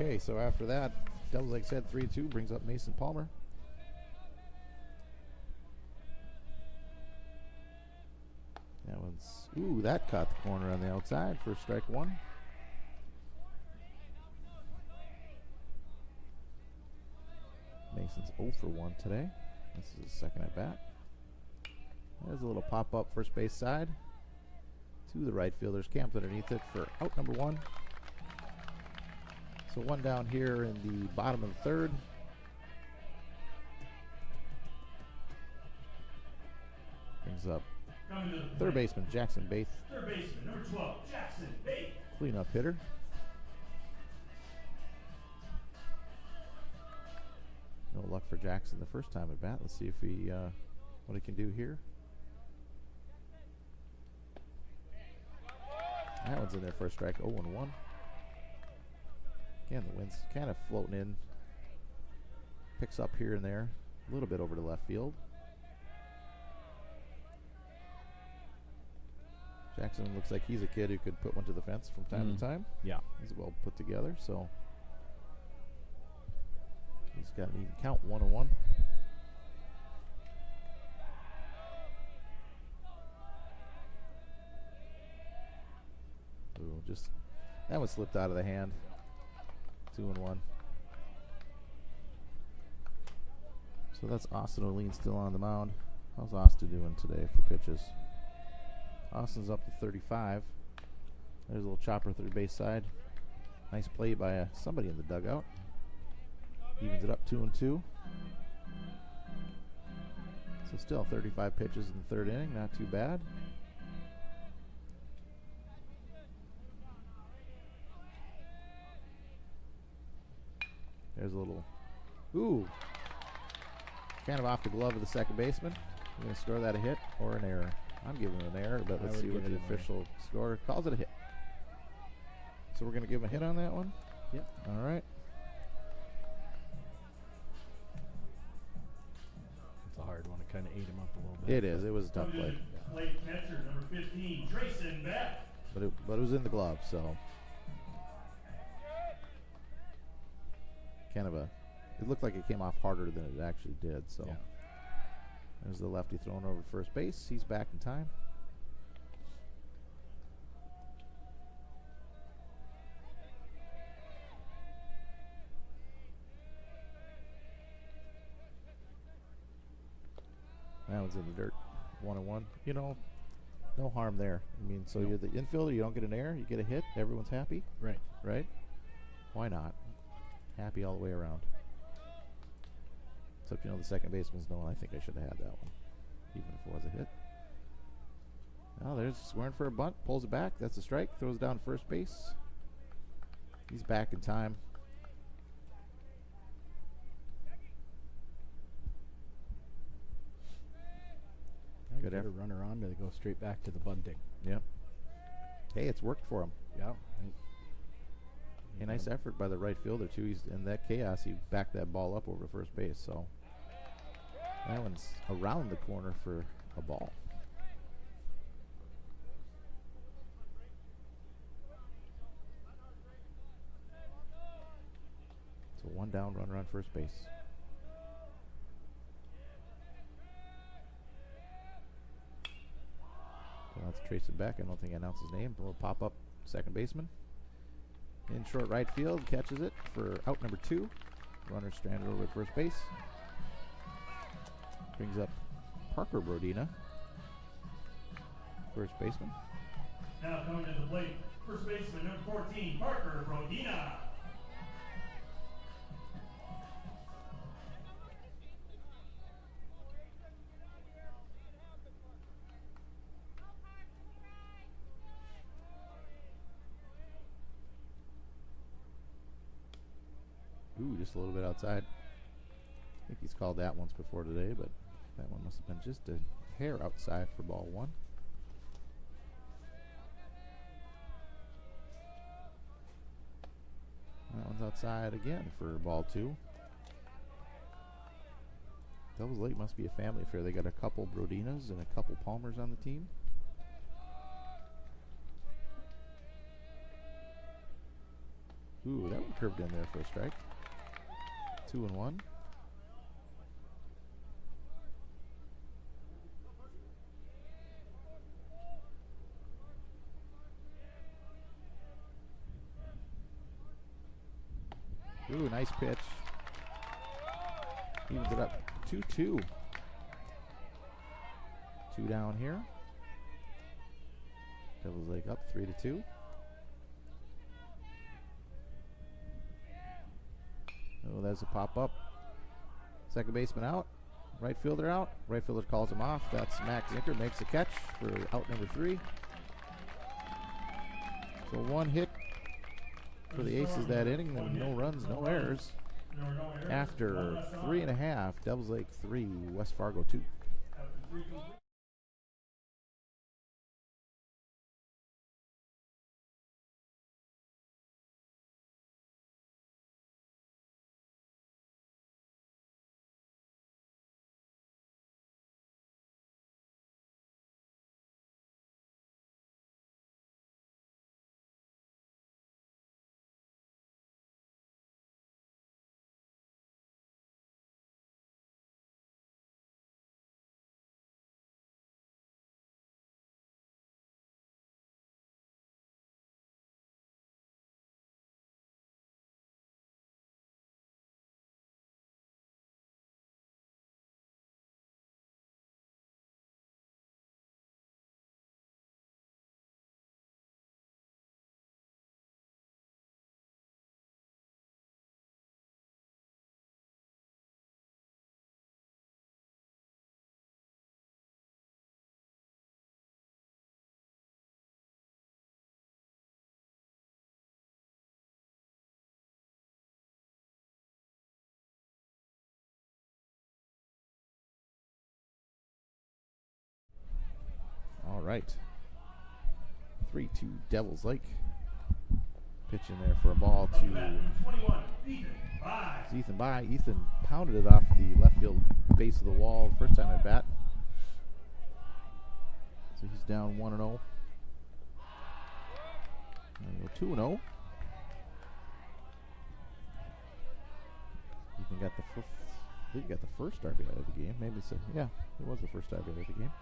S2: Okay, so after that, Devils Lake said 3-2 brings up Mason Palmer. That one's, ooh, that caught the corner on the outside for strike one. Mason's 0 for 1 today. This is his second at bat. There's a little pop up first base side to the right fielders. Camped underneath it for out number 1. So one down here in the bottom of the third. Brings up third baseman Jackson Baith.
S1: Third baseman, number 12, Jackson Baith.
S2: Cleanup hitter. No luck for Jackson the first time at bat. Let's see if he what he can do here. That one's in there for a strike. 0-1. Again, the wind's kind of floating in. Picks up here and there. A little bit over to left field. Jackson looks like he's a kid who could put one to the fence from time to time.
S3: Yeah.
S2: He's well put together, so he's got an even count, 1-1. Ooh, just that one slipped out of the hand. 2-1. So that's Austin O'Lean still on the mound. How's Austin doing today for pitches? Austin's up to 35. There's a little chopper third base side. Nice play by somebody in the dugout. Evens it up 2-2. So still 35 pitches in the third inning. Not too bad. There's a little, ooh, kind of off the glove of the second baseman. I'm going to score that a hit or an error. I'm giving it an error, but let's see what the official score calls it a hit. So we're going to give him a hit on that one?
S3: Yep.
S2: All right.
S3: It's a hard one. It kind of ate him up a little bit.
S2: It is. It was a tough play.
S1: Late catcher, number 15, Drayson Beck.
S2: But it was in the glove, so. Kind of a, it looked like it came off harder than it actually did, so.
S3: Yeah.
S2: There's the lefty thrown over first base. He's back in time. That one's in the dirt. 1-1. You know, no harm there. I mean, so you're the infielder, you don't get an error, you get a hit, everyone's happy.
S3: Right.
S2: Right? Why not? Happy all the way around. Except, you know, the second baseman's no, I think I should have had that one, even if it was a hit. Now there's squaring for a bunt, pulls it back. That's a strike. Throws it down to first base. He's back in time.
S3: Good effort. Runner on to go straight back to the bunting.
S2: Yep. Hey, it's worked for him.
S3: Yeah.
S2: A nice effort by the right fielder too. He's in that chaos. He backed that ball up over first base. So that one's around the corner for a ball. So one down, runner on first base. So let's trace it back. I don't think I announced his name. We'll pop up second baseman. In short right field, catches it for out number 2. Runner stranded over at first base. Brings up Parker Brodina, first baseman.
S1: Now coming to the plate, first baseman number 14, Parker Brodina.
S2: Ooh, just a little bit outside. I think he's called that once before today, but that one must have been just a hair outside for ball 1. That one's outside again for ball 2. Devils Lake must be a family affair. They got a couple Brodinas and a couple Palmers on the team. Ooh, that one curved in there for a strike. 2-1. Ooh, nice pitch. Evens it up 2-2. 2 down here. Devil's Lake up 3-2. Oh, there's a pop up. Second baseman out. Right fielder out. Right fielder calls him off. That's Max Zinker, makes the catch for out number 3. So 1 hit for the Aces that inning. Then no runs, no errors. After 3.5, Devils Lake 3, West Fargo 2. All right. 3-2 Devils Lake. Pitch in there for a ball to Ethan By. Ethan pounded it off the left field base of the wall first time at bat. So he's down 1-0. 2-0. Ethan got the I think he got the first RBI of the game. Maybe it's yeah, it was the first RBI of the game.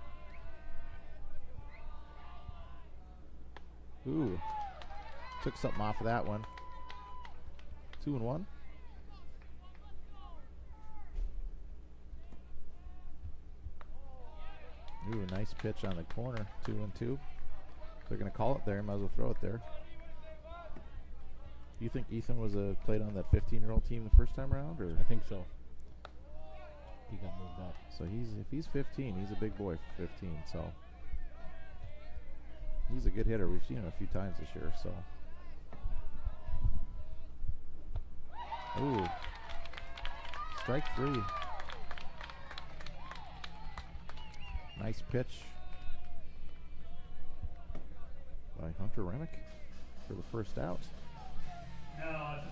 S2: Ooh, took something off of that one. 2-1. Ooh, nice pitch on the corner. 2-2. They're going to call it there. Might as well throw it there. You think Ethan was played on that 15-year-old team the first time around, or?
S3: I think so. He got moved up.
S2: So if he's 15, he's a big boy for 15. So he's a good hitter. We've seen him a few times this year. So. Ooh. Strike 3. Nice pitch by Hunter Remick for the first out.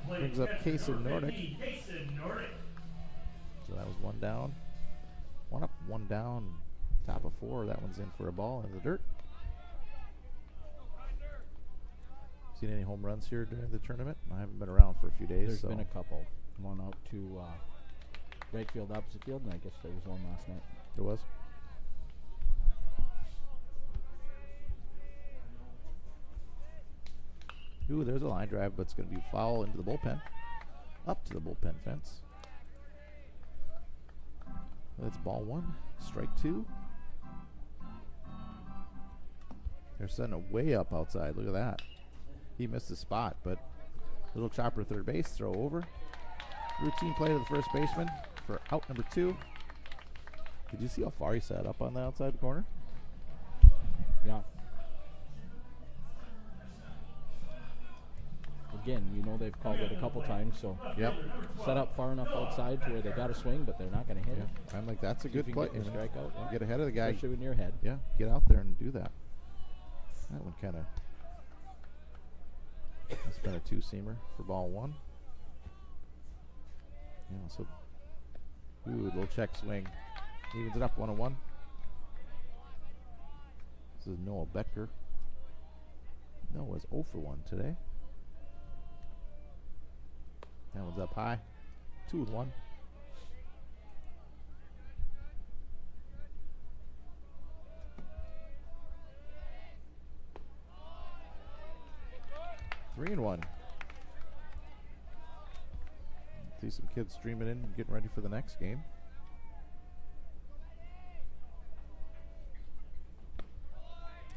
S2: Brings up Kason Nordic. So that was 1 down. 1 up, 1 down. Top of 4. That one's in for a ball in the dirt. Seen any home runs here during the tournament? I haven't been around for a few days.
S3: There's been a couple. One out to right field, opposite field, and I guess there was one last night.
S2: There was? Ooh, there's a line drive, but it's going to be foul into the bullpen. Up to the bullpen fence. That's ball 1. Strike 2. They're sending it way up outside. Look at that. He missed the spot, but little chopper third base, throw over. Routine play to the first baseman for out number 2. Did you see how far he sat up on the outside corner?
S3: Yeah. Again, you know they've called it a couple times, so
S2: yep.
S3: Set up far enough outside to where they got to swing, but they're not going to hit it.
S2: I'm like, that's a good play.
S3: Strikeout. Yeah.
S2: Get ahead of the guy.
S3: Especially when you're ahead.
S2: Yeah, get out there and do that. That one kind of. That's been a 2-seamer for ball 1. Yeah, so. Ooh, little check swing. Evens it up 1-1. This is Noah Becker. Noah's 0 for 1 today. That one's up high. 2-1. Three and one. See some kids streaming in and getting ready for the next game.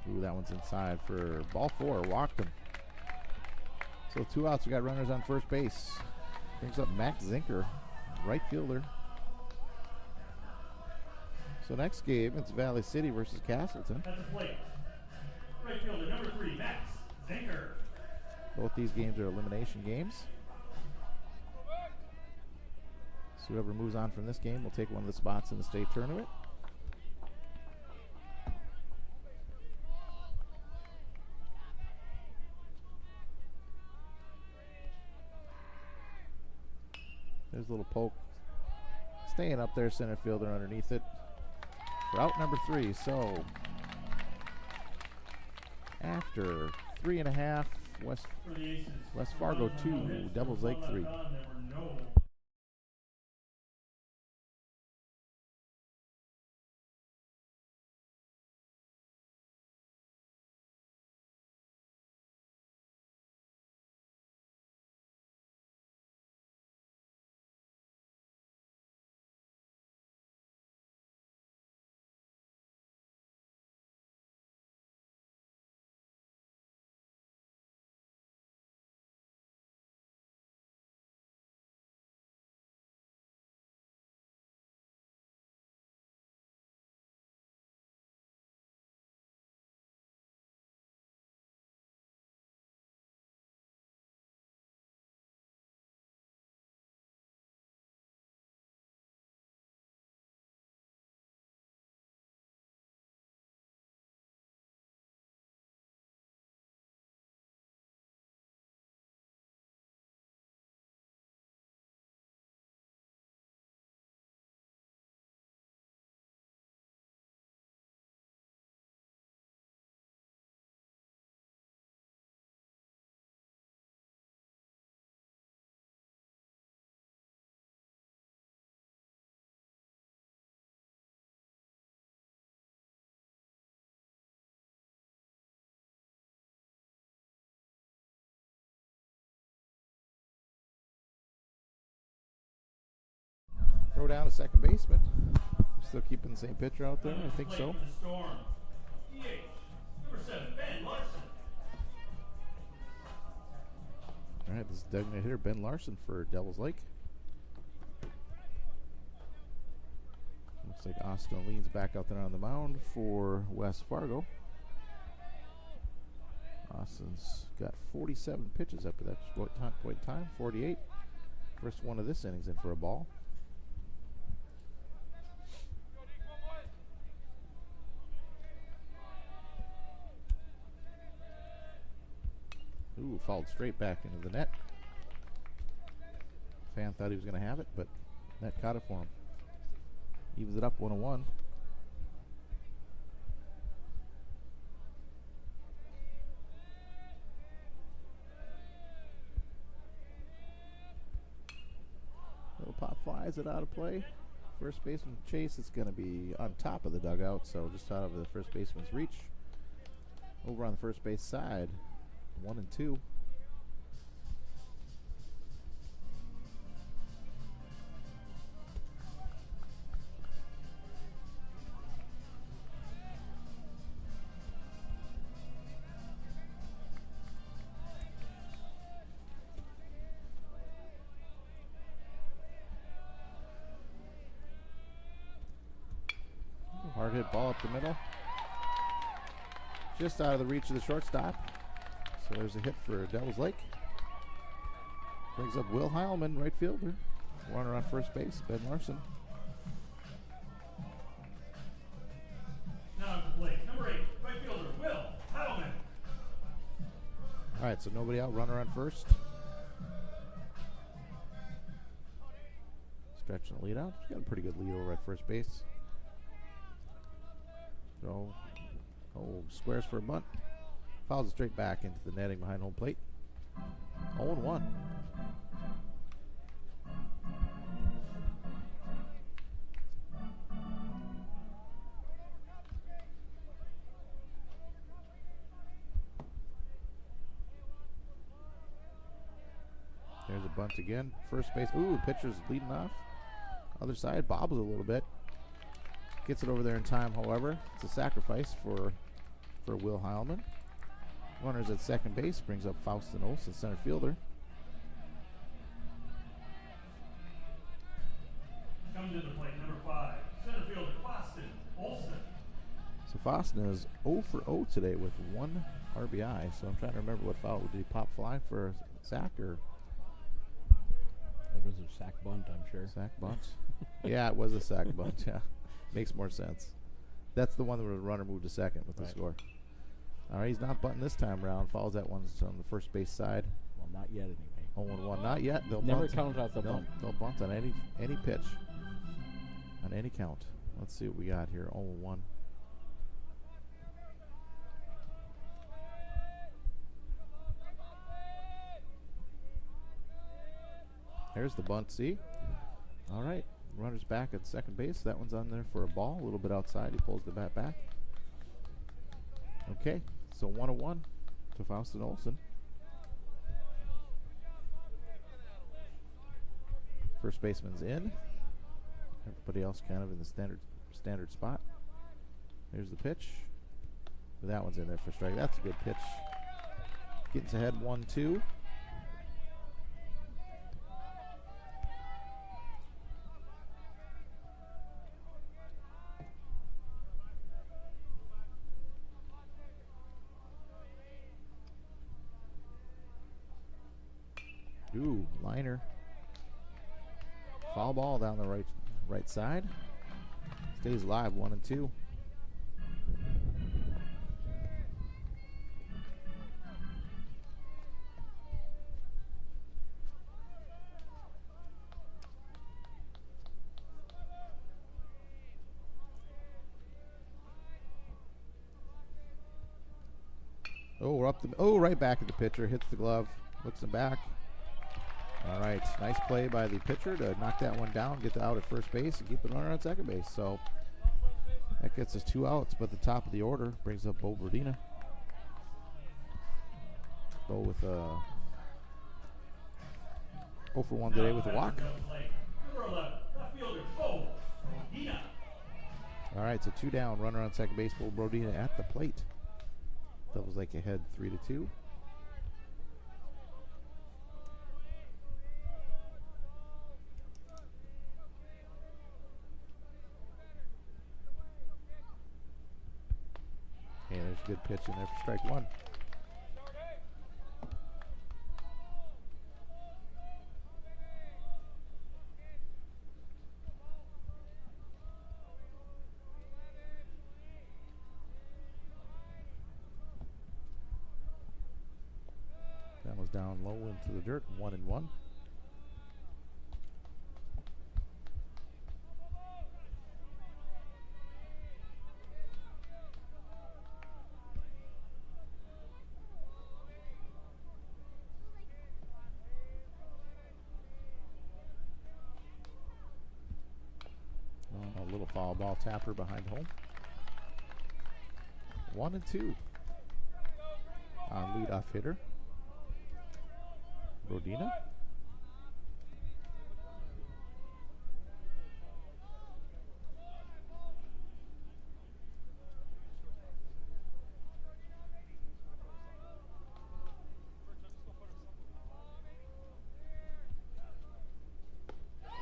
S2: Ooh, that one's inside for ball 4. Walked him. So 2 outs. We got runners on first base. Brings up Max Zinker, right fielder. So next game, it's Valley City versus Castleton.
S1: At the plate, right fielder number 3, Max Zinker.
S2: Both these games are elimination games. So whoever moves on from this game will take one of the spots in the state tournament. There's a little poke. Staying up there, center fielder underneath it. Route number 3. So after 3.5, West Fargo 2, Devils Lake 3. Throw down a second baseman. Still keeping the same pitcher out there? I think so.
S1: Storm. DH, number 7, Ben Larson.
S2: All right, this is designated hitter Ben Larson for Devils Lake. Looks like Austin Lean's back out there on the mound for West Fargo. Austin's got 47 pitches up at that point in time, 48. First one of this inning's in for a ball. Ooh, fouled straight back into the net. Fan thought he was going to have it, but net caught it for him. Evens it up 1-1. Little pop flies it out of play. First baseman Chase is going to be on top of the dugout, so just out of the first baseman's reach. Over on the first base side, 1-2. Hard hit ball up the middle. Just out of the reach of the shortstop. So there's a hit for Devils Lake. Brings up Will Heilman, right fielder. Runner on first base, Ben Larson.
S1: Now at the plate, number 8, right fielder, Will Heilman.
S2: All right, so nobody out, runner on first. Stretching the lead out. He's got a pretty good lead over at first base. So, squares for a bunt. Fouls it straight back into the netting behind home plate. 0-1. a bunt again. First base. Ooh, pitcher's leading off. Other side, bobbles a little bit. Gets it over there in time, however. It's a sacrifice for Will Heilman. Runners at second base, brings up Faustin Olsen, center fielder.
S1: Coming to the plate, number 5, center fielder Faustin Olsen.
S2: So Faustin is 0 for 0 today with 1 RBI. So I'm trying to remember what foul. Did he pop fly for a sack or?
S3: It was a sack bunt, I'm sure.
S2: Sack bunt? Yeah, it was a sack bunt. Yeah, makes more sense. That's the one where the runner moved to second with the score. All right, he's not bunting this time around. Follows that one on the first base side.
S3: Well, not yet anyway.
S2: 0-1, not yet. They'll
S3: Never
S2: bunt.
S3: count out the bunt.
S2: They'll bunt on any pitch, on any count. Let's see what we got here. 0-1. There's the bunt, see? All right, runner's back at second base. That one's on there for a ball, a little bit outside. He pulls the bat back. Okay, so 1-1 to Faustin Olsen. First baseman's in. Everybody else kind of in the standard spot. There's the pitch. That one's in there for strike. That's a good pitch. Gets ahead 1-2. Ooh, liner. Foul ball down the right side. Stays alive, 1-2. Oh, we're up the. Oh, right back at the pitcher. Hits the glove. Looks him back. All right, nice play by the pitcher to knock that one down, get the out at first base, and keep the runner on second base. So that gets us 2 outs, but the top of the order brings up Bo Brodina. Bo with 0 for 1 today with a walk. All right, so 2 down, runner on second base, Bo Brodina at the plate. Devils Lake ahead 3-2. And there's a good pitch in there for strike 1. That was down low into the dirt, 1-1. A little foul ball tapper behind home. 1-2 on leadoff hitter Brodina.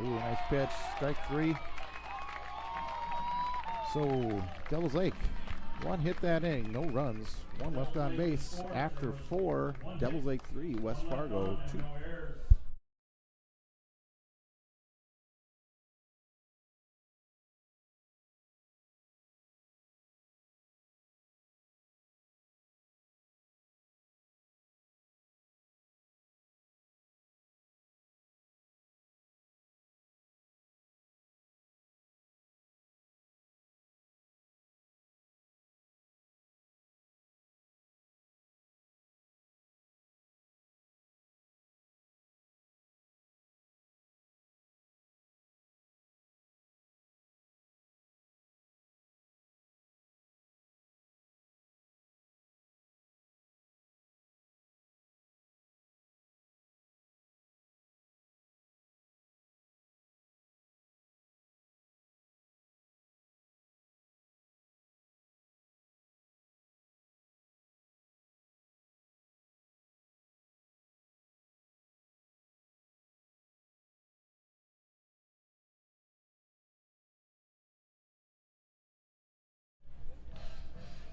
S2: Ooh, nice pitch. Strike 3. So, Devils Lake, 1 hit that inning, no runs, 1 left on base. After 4, Devils Lake 3, West Fargo 2.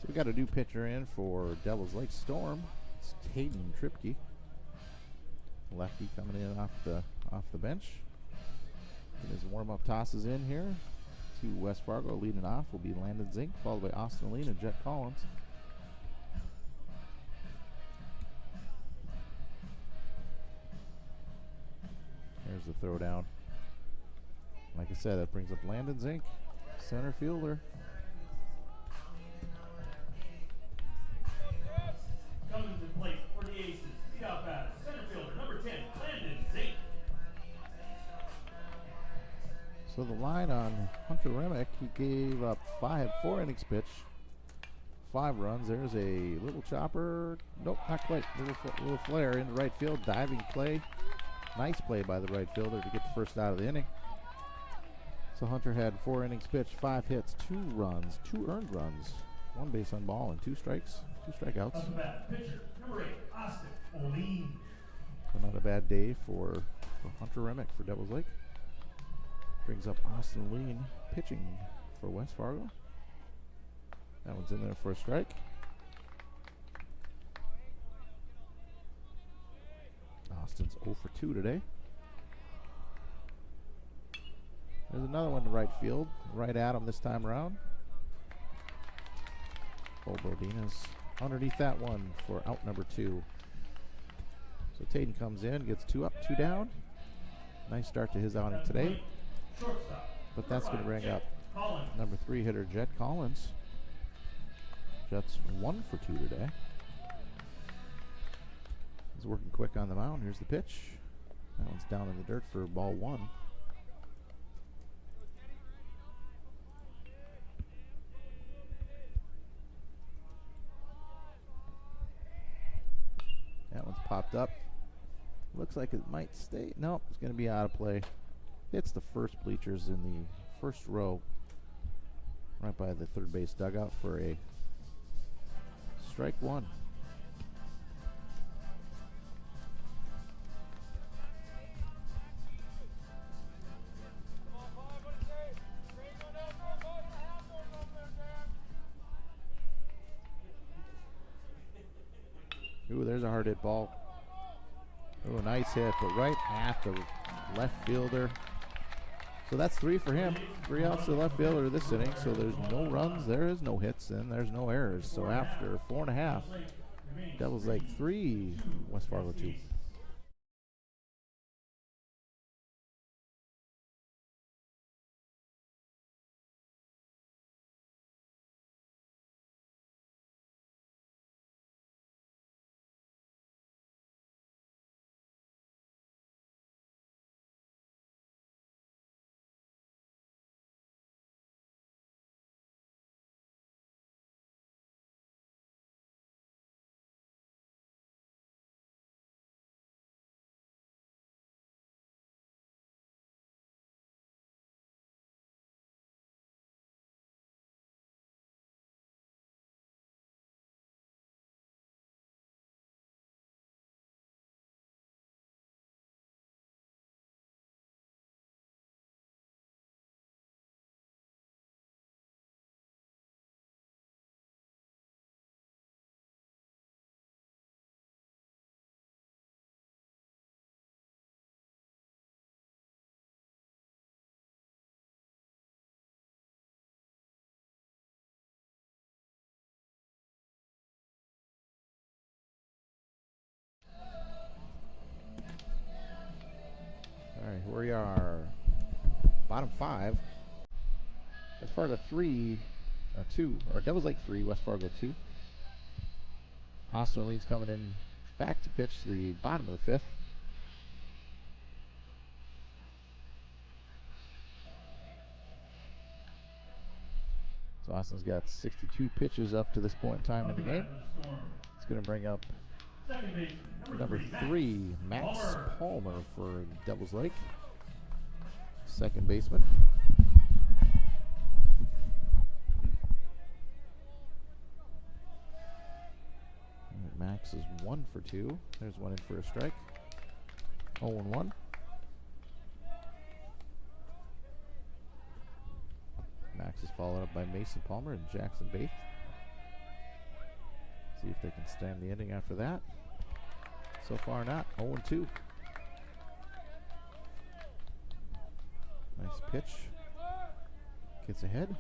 S2: So we got a new pitcher in for Devils Lake Storm. It's Hayden Tripke. Lefty coming in off the bench. And his warm-up tosses in here to West Fargo. Leading off will be Landon Zink, followed by Austin Lean and Jet Collins. There's the throw down. Like I said, that brings up Landon Zink, center fielder.
S1: Coming to plate for the Aces. Lead out batter, center fielder, number 10, Landon Zink.
S2: So the line on Hunter Remick, he gave up 4 innings pitch, 5 runs. There's a little chopper. Nope, not quite. Little flare into right field, diving play. Nice play by the right fielder to get the first out of the inning. So Hunter had 4 innings pitched, 5 hits, 2 runs, 2 earned runs, 1 base on ball, and 2 strikes, 2 strikeouts.
S1: Up the bat, pitcher, number 8, Austin O'Lean.
S2: So not a bad day for Hunter Remick for Devils Lake. Brings up Austin Lean pitching for West Fargo. That one's in there for a strike. Austin's 0 for 2 today. There's another one to right field, right at him this time around. Cole Bodina's underneath that one for out number 2. So Taden comes in, gets 2 up, 2 down. Nice start to his outing today. But that's going to bring up number 3 hitter Jet Collins. Jet's 1 for 2 today. He's working quick on the mound. Here's the pitch. That one's down in the dirt for ball 1. That one's popped up. Looks like it might stay. Nope, it's going to be out of play. Hits the first bleachers in the first row, right by the third base dugout for a strike 1. Ooh, there's a hard hit ball. Ooh, nice hit, but right at the left fielder. So that's 3 for him. 3 outs to the left fielder this inning. So there's no runs, there is no hits, and there's no errors. So after 4.5, Devils Lake 3, West Fargo 2. All right, here we are. Bottom 5. West Fargo 3, 2, or Devils Lake 3, West Fargo 2. Austin Lean's coming in back to pitch the bottom of the 5th. So Austin's got 62 pitches up to this point in time in the game. It's going to bring up number 3, Max Palmer for Devils Lake, second baseman. Max is 1 for 2. There's 1 in for a strike. 0-1. Max is followed up by Mason Palmer and Jackson Bates. See if they can stand the ending after that. So far not. 0-2. Nice pitch. Gets ahead.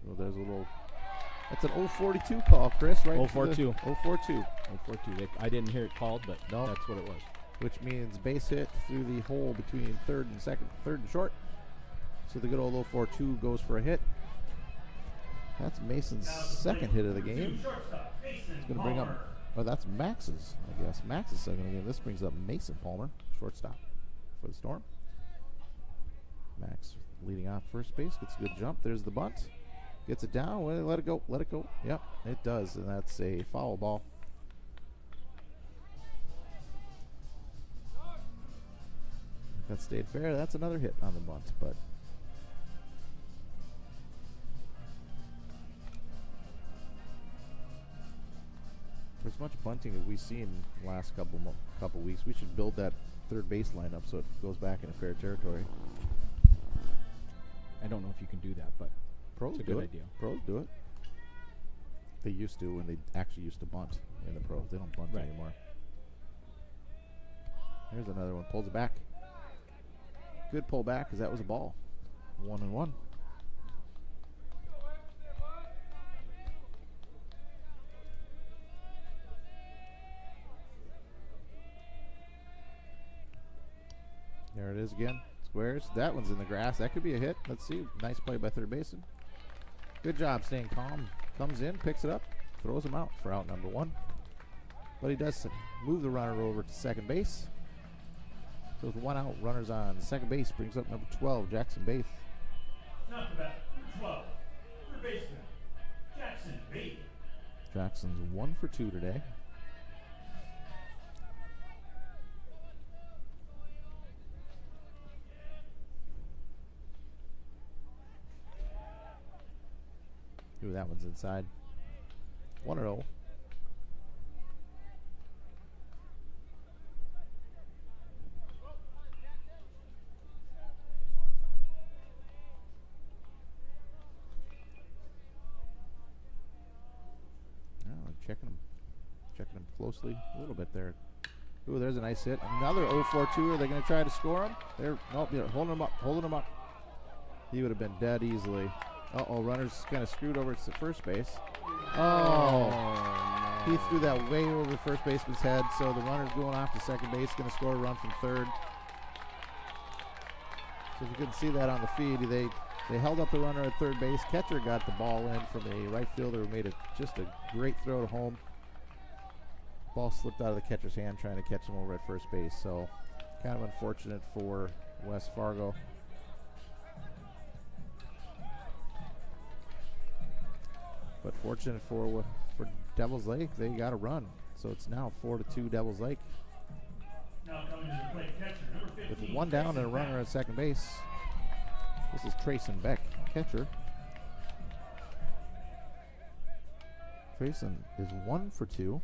S2: Well, there's a little. That's an 0-42 call, Chris, right?
S3: 0-4-2.
S2: 0-4-2.
S3: 0-4-2. I didn't hear it called, but
S2: No.
S3: that's what it was.
S2: Which means base hit through the hole between third and short. So the good old 0-4-2 goes for a hit. That's Mason's second hit of the game. It's going to bring up. Oh, that's Max's, I guess. Max's second of the game. This brings up Mason Palmer, shortstop for the Storm. Max leading off first base, gets a good jump. There's the bunt. Gets it down. Well, let it go. Let it go. Yep, it does. And that's a foul ball. If that stayed fair, that's another hit on the bunt. But for as much bunting as we've seen in the last couple weeks, we should build that third base lineup so it goes back into fair territory.
S3: I don't know if you can do that, but
S2: Pros
S3: it's a
S2: do
S3: good
S2: it.
S3: idea.
S2: Pros do it. They used to when they actually used to bunt in the pros. They don't bunt
S3: Right.
S2: anymore. Here's another one. Pulls it back. Good pull back because that was a ball. 1-1. There it is again. Squares. That one's in the grass. That could be a hit. Let's see. Nice play by third baseman. Good job staying calm. Comes in, picks it up, throws him out for out number 1. But he does move the runner over to second base. So with 1 out, runners on second base, brings up number 12, Jackson Baith.
S1: Not the bat. Number 12. Third baseman. Jackson Baith.
S2: Jackson's 1 for 2 today. Ooh, that one's inside. 1-0. Checking him closely a little bit there. Ooh, there's a nice hit. Another 0-4-2. Are they going to try to score him? They're nope, yeah, holding him up. He would have been dead easily. Uh-oh, runner's kind of screwed over to first base. Oh,
S3: no.
S2: He threw that way over the first baseman's head, so the runner's going off to second base, going to score a run from third. So if you couldn't see that on the feed, they held up the runner at third base. Catcher got the ball in from a right fielder who made just a great throw to home. Ball slipped out of the catcher's hand trying to catch him over at first base. So kind of unfortunate for West Fargo. But fortunate for Devils Lake, they got a run. So it's now 4-2 Devils Lake.
S1: Now coming to the plate, catcher, number 15.
S2: With 1 down and a runner at second base. This is Trayson Beck, catcher. Trayson is 1 for 2.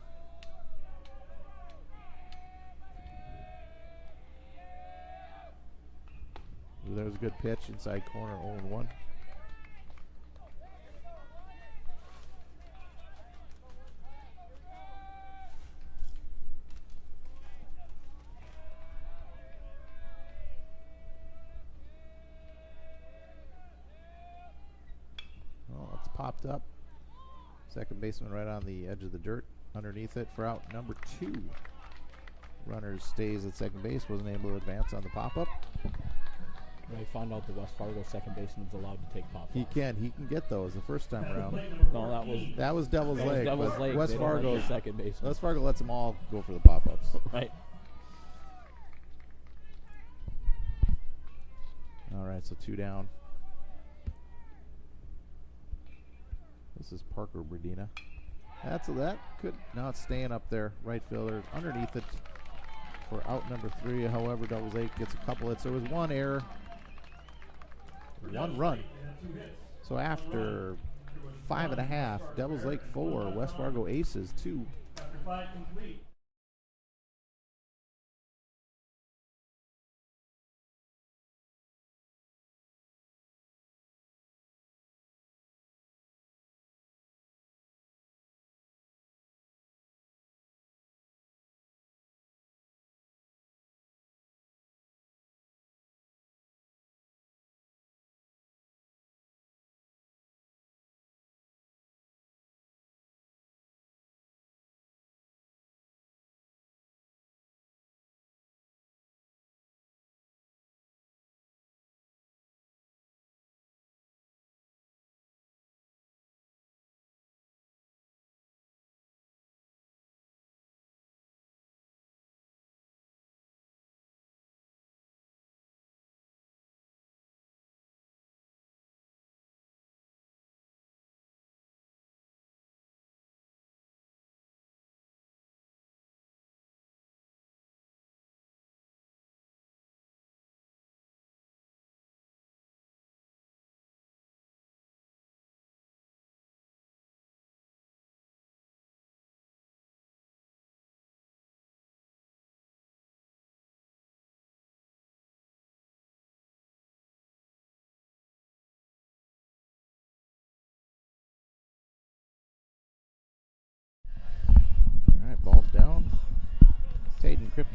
S2: Ooh, there's a good pitch inside corner, 0-1. It's popped up. Second baseman right on the edge of the dirt underneath it for out number 2. Runner stays at second base, wasn't able to advance on the pop-up.
S3: I found out the West Fargo second baseman's allowed to take pop-ups.
S2: He can get those the first time around.
S3: No, that was
S2: Devil's Lake.
S3: Devil's
S2: but
S3: Lake.
S2: West
S3: They don't let
S2: Fargo,
S3: the second baseman.
S2: West Fargo lets them all go for the pop-ups.
S3: Right.
S2: All right, so 2 down. This is Parker Bradina. That could not staying up there. Right fielder underneath it for out number 3. However, Devils Lake gets a couple hits. There was 1 error, 1 run. So after 5.5, Devils Lake 4, West Fargo Aces 2.
S1: After 5 complete.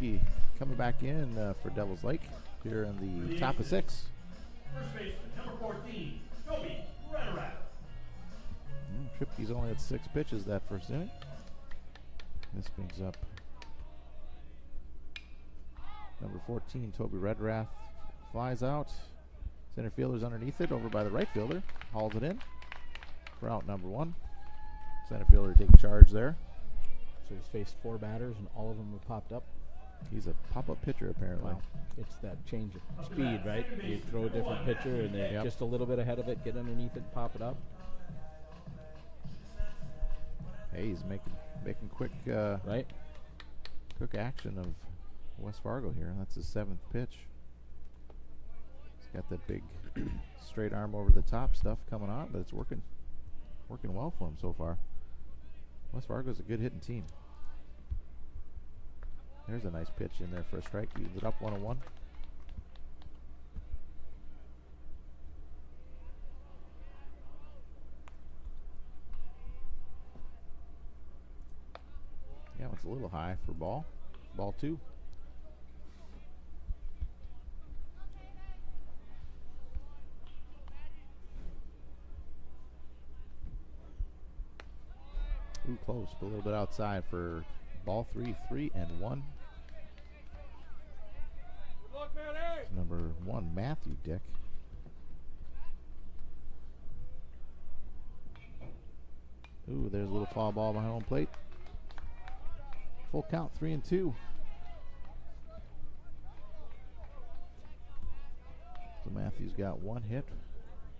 S2: Koski coming back in for Devils Lake here in the top of 6.
S1: First baseman, number 14, Toby Rederath.
S2: Tripke's only had 6 pitches that first inning. This brings up number 14, Toby Rederath. Flies out. Center fielder's underneath it, over by the right fielder. Hauls it in for out number 1. Center fielder takes charge there.
S3: So he's faced 4 batters, and all of them have popped up.
S2: He's a pop-up pitcher, apparently.
S3: Wow. It's that change of speed, right? You throw a different pitcher, and they're just a little bit ahead of it, get underneath it, and pop it up.
S2: Hey, he's making quick
S3: right?
S2: quick action of West Fargo here. That's his 7th pitch. He's got that big straight arm over the top stuff coming on, but it's working well for him so far. West Fargo's a good hitting team. There's a nice pitch in there for a strike. He leaves it up 1-1. Yeah, it's a little high for ball. Ball 2. Ooh, close, but a little bit outside for ball 3, 3-1. Number 1, Matthew Dick. Ooh, there's a little foul ball behind home plate. Full count, 3-2. So Matthews got 1 hit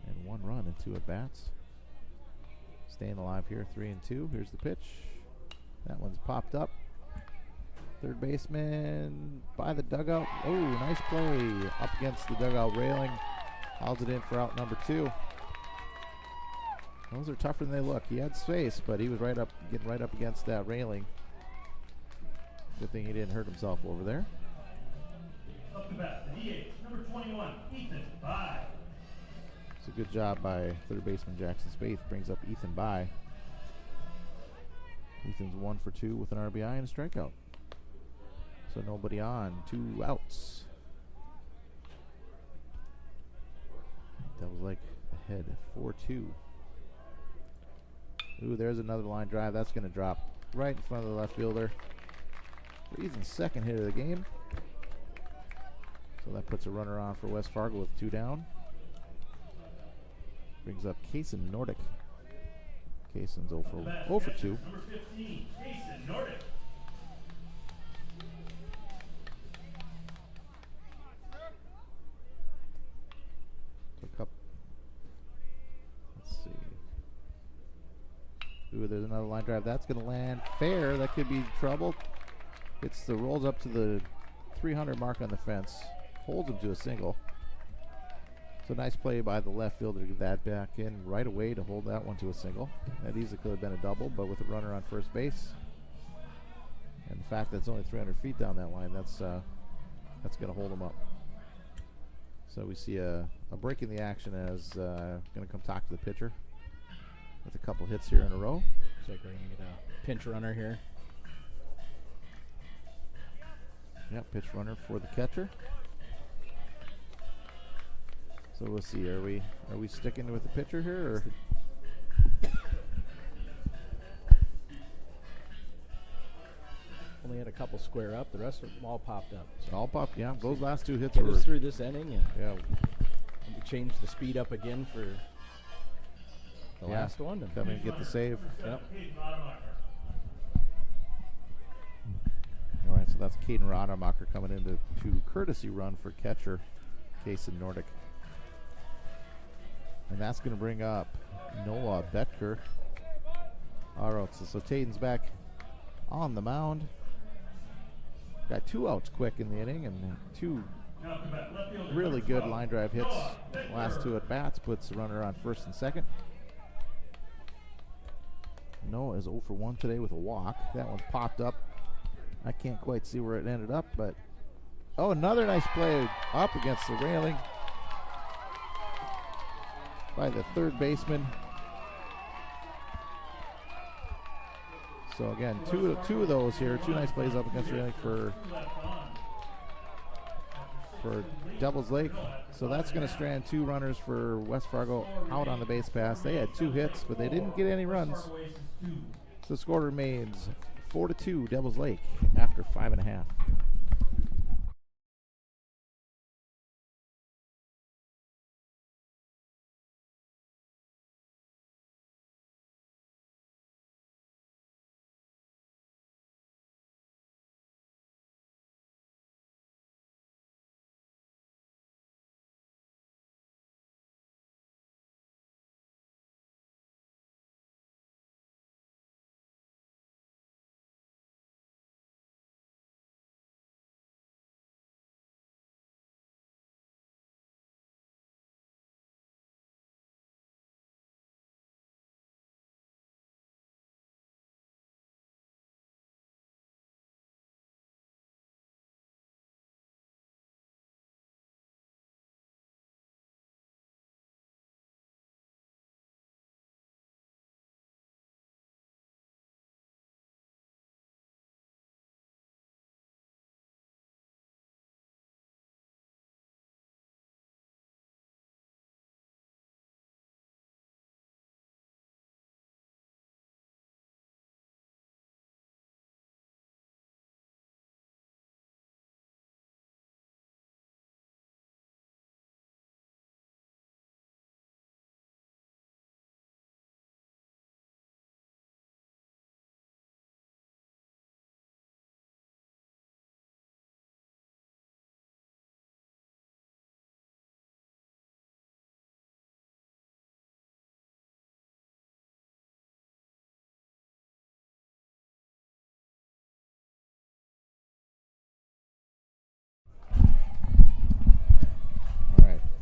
S2: and 1 run and 2 at bats. Staying alive here, 3-2. Here's the pitch. That one's popped up. Third baseman by the dugout. Oh, nice play up against the dugout railing. Hauls it in for out number 2. Those are tougher than they look. He had space, but he was getting right up against that railing. Good thing he didn't hurt himself over there.
S1: Up to bat, the DH, number 21, Ethan By.
S2: It's a good job by third baseman Jackson Spaeth. Brings up Ethan By. Ethan's 1 for 2 with an RBI and a strikeout. So nobody on, 2 outs. That was like ahead, 4-2. Ooh, there's another line drive. That's going to drop right in front of the left fielder. For Ethan's 2nd hit of the game. So that puts a runner on for West Fargo with 2 down. Brings up Kaysen Nordic. Kaysen's 0 for 2.
S1: Number 15, Jason Nordic.
S2: Let's see. Ooh, there's another line drive. That's going to land fair. That could be trouble. Rolls up to the 300 mark on the fence. Holds him to a single. So nice play by the left fielder to get that back in right away to hold that one to a single. That easily could have been a double, but with a runner on first base, and the fact that it's only 300 feet down that line, that's going to hold him up. So we see a break in the action as going to come talk to the pitcher with a couple hits here in a row.
S3: Looks like we're going to get a pinch runner here.
S2: Yep, pitch runner for the catcher. So we'll see. Are we sticking with the pitcher here, or?
S3: Only had a couple square up. The rest of them all popped up.
S2: So all popped. Yeah, those last 2 hits
S3: Get
S2: were
S3: us through this inning, and
S2: yeah.
S3: we changed the speed up again for the last one. And
S2: come in and get the save.
S3: Yep.
S2: All right, so that's Caden Rademacher coming into courtesy run for catcher Kaysen Nordic. And that's going to bring up Noah Betker. All right, so Taden's back on the mound. Got 2 outs quick in the inning and 2 really good line drive hits. Last 2 at bats puts the runner on first and second. Noah is 0 for 1 today with a walk. That one popped up. I can't quite see where it ended up, but oh, another nice play up against the railing by the third baseman. So again, two of those here. Two nice plays up against Relic for Devils Lake. So that's going to strand 2 runners for West Fargo out on the base pass. They had 2 hits, but they didn't get any runs. So the score remains 4-2 Devils Lake after 5.5.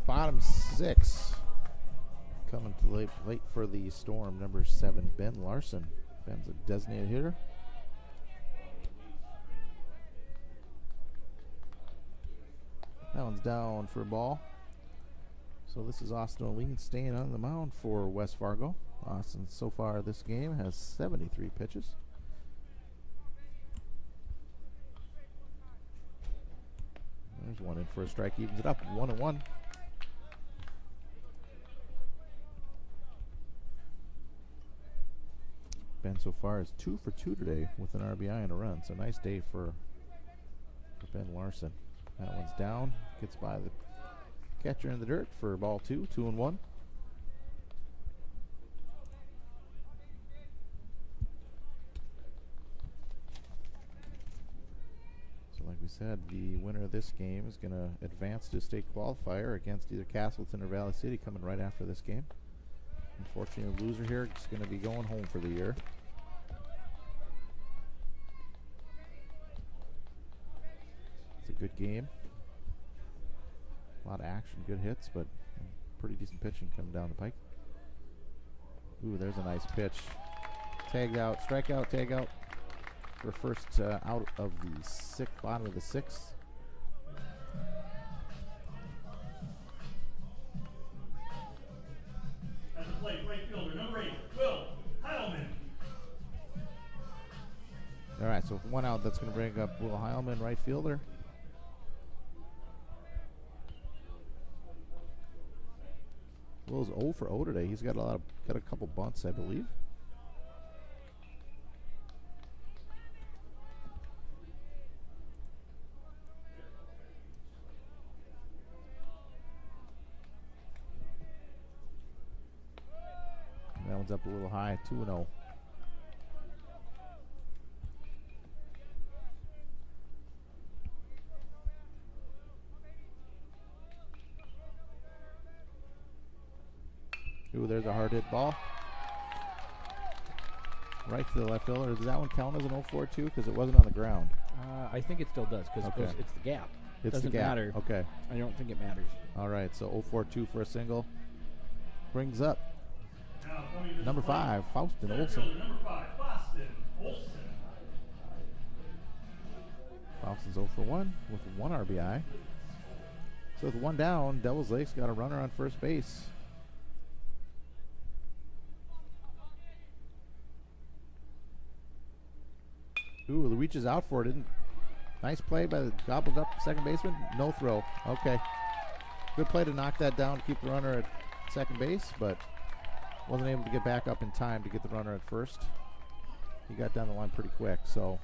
S2: Bottom 6 coming to late for the Storm. Number 7, Ben Larson. Ben's a designated hitter. That one's down for a ball. So this is Austin O'Lean staying on the mound for West Fargo. Austin so far this game has 73 pitches. There's one in for a strike, evens it up 1-1. Ben so far is 2 for 2 today with an RBI and a run. So nice day for Ben Larson. That one's down. Gets by the catcher in the dirt for ball 2, 2-1. So like we said, the winner of this game is going to advance to state qualifier against either Castleton or Valley City coming right after this game. Unfortunately, the loser here is going to be going home for the year. It's a good game. A lot of action, good hits, but pretty decent pitching coming down the pike. Ooh, there's a nice pitch. Tagged out, strikeout, tag out for first out of the bottom of the 6th.
S1: At the plate, right fielder, number 8, Will Heilman.
S2: All right, so with 1 out, that's going to bring up Will Heilman, right fielder. Will's 0 for 0 today. He's got a couple bunts, I believe. And that one's up a little high, 2-0. Ooh, there's a hard hit ball. Right to the left fielder. Does that one count as an 0-4 too? Because it wasn't on the ground.
S3: I think it still does because it's the gap.
S2: It's
S3: Doesn't
S2: the gap.
S3: matter.
S2: Okay.
S3: I don't think it matters.
S2: All right, so 0-4-2 for a single. Brings up
S1: Now,
S2: number 5, Faustin
S1: center
S2: Olson.
S1: fielder, number 5, Boston Olson.
S2: Faustin's 0 for 1 with 1 RBI. So with 1 down, Devils Lake's got a runner on first base. Ooh, the reaches out for it. Didn't. Nice play by the gobbled up second baseman. No throw. Okay. Good play to knock that down, keep the runner at second base, but wasn't able to get back up in time to get the runner at first. He got down the line pretty quick, so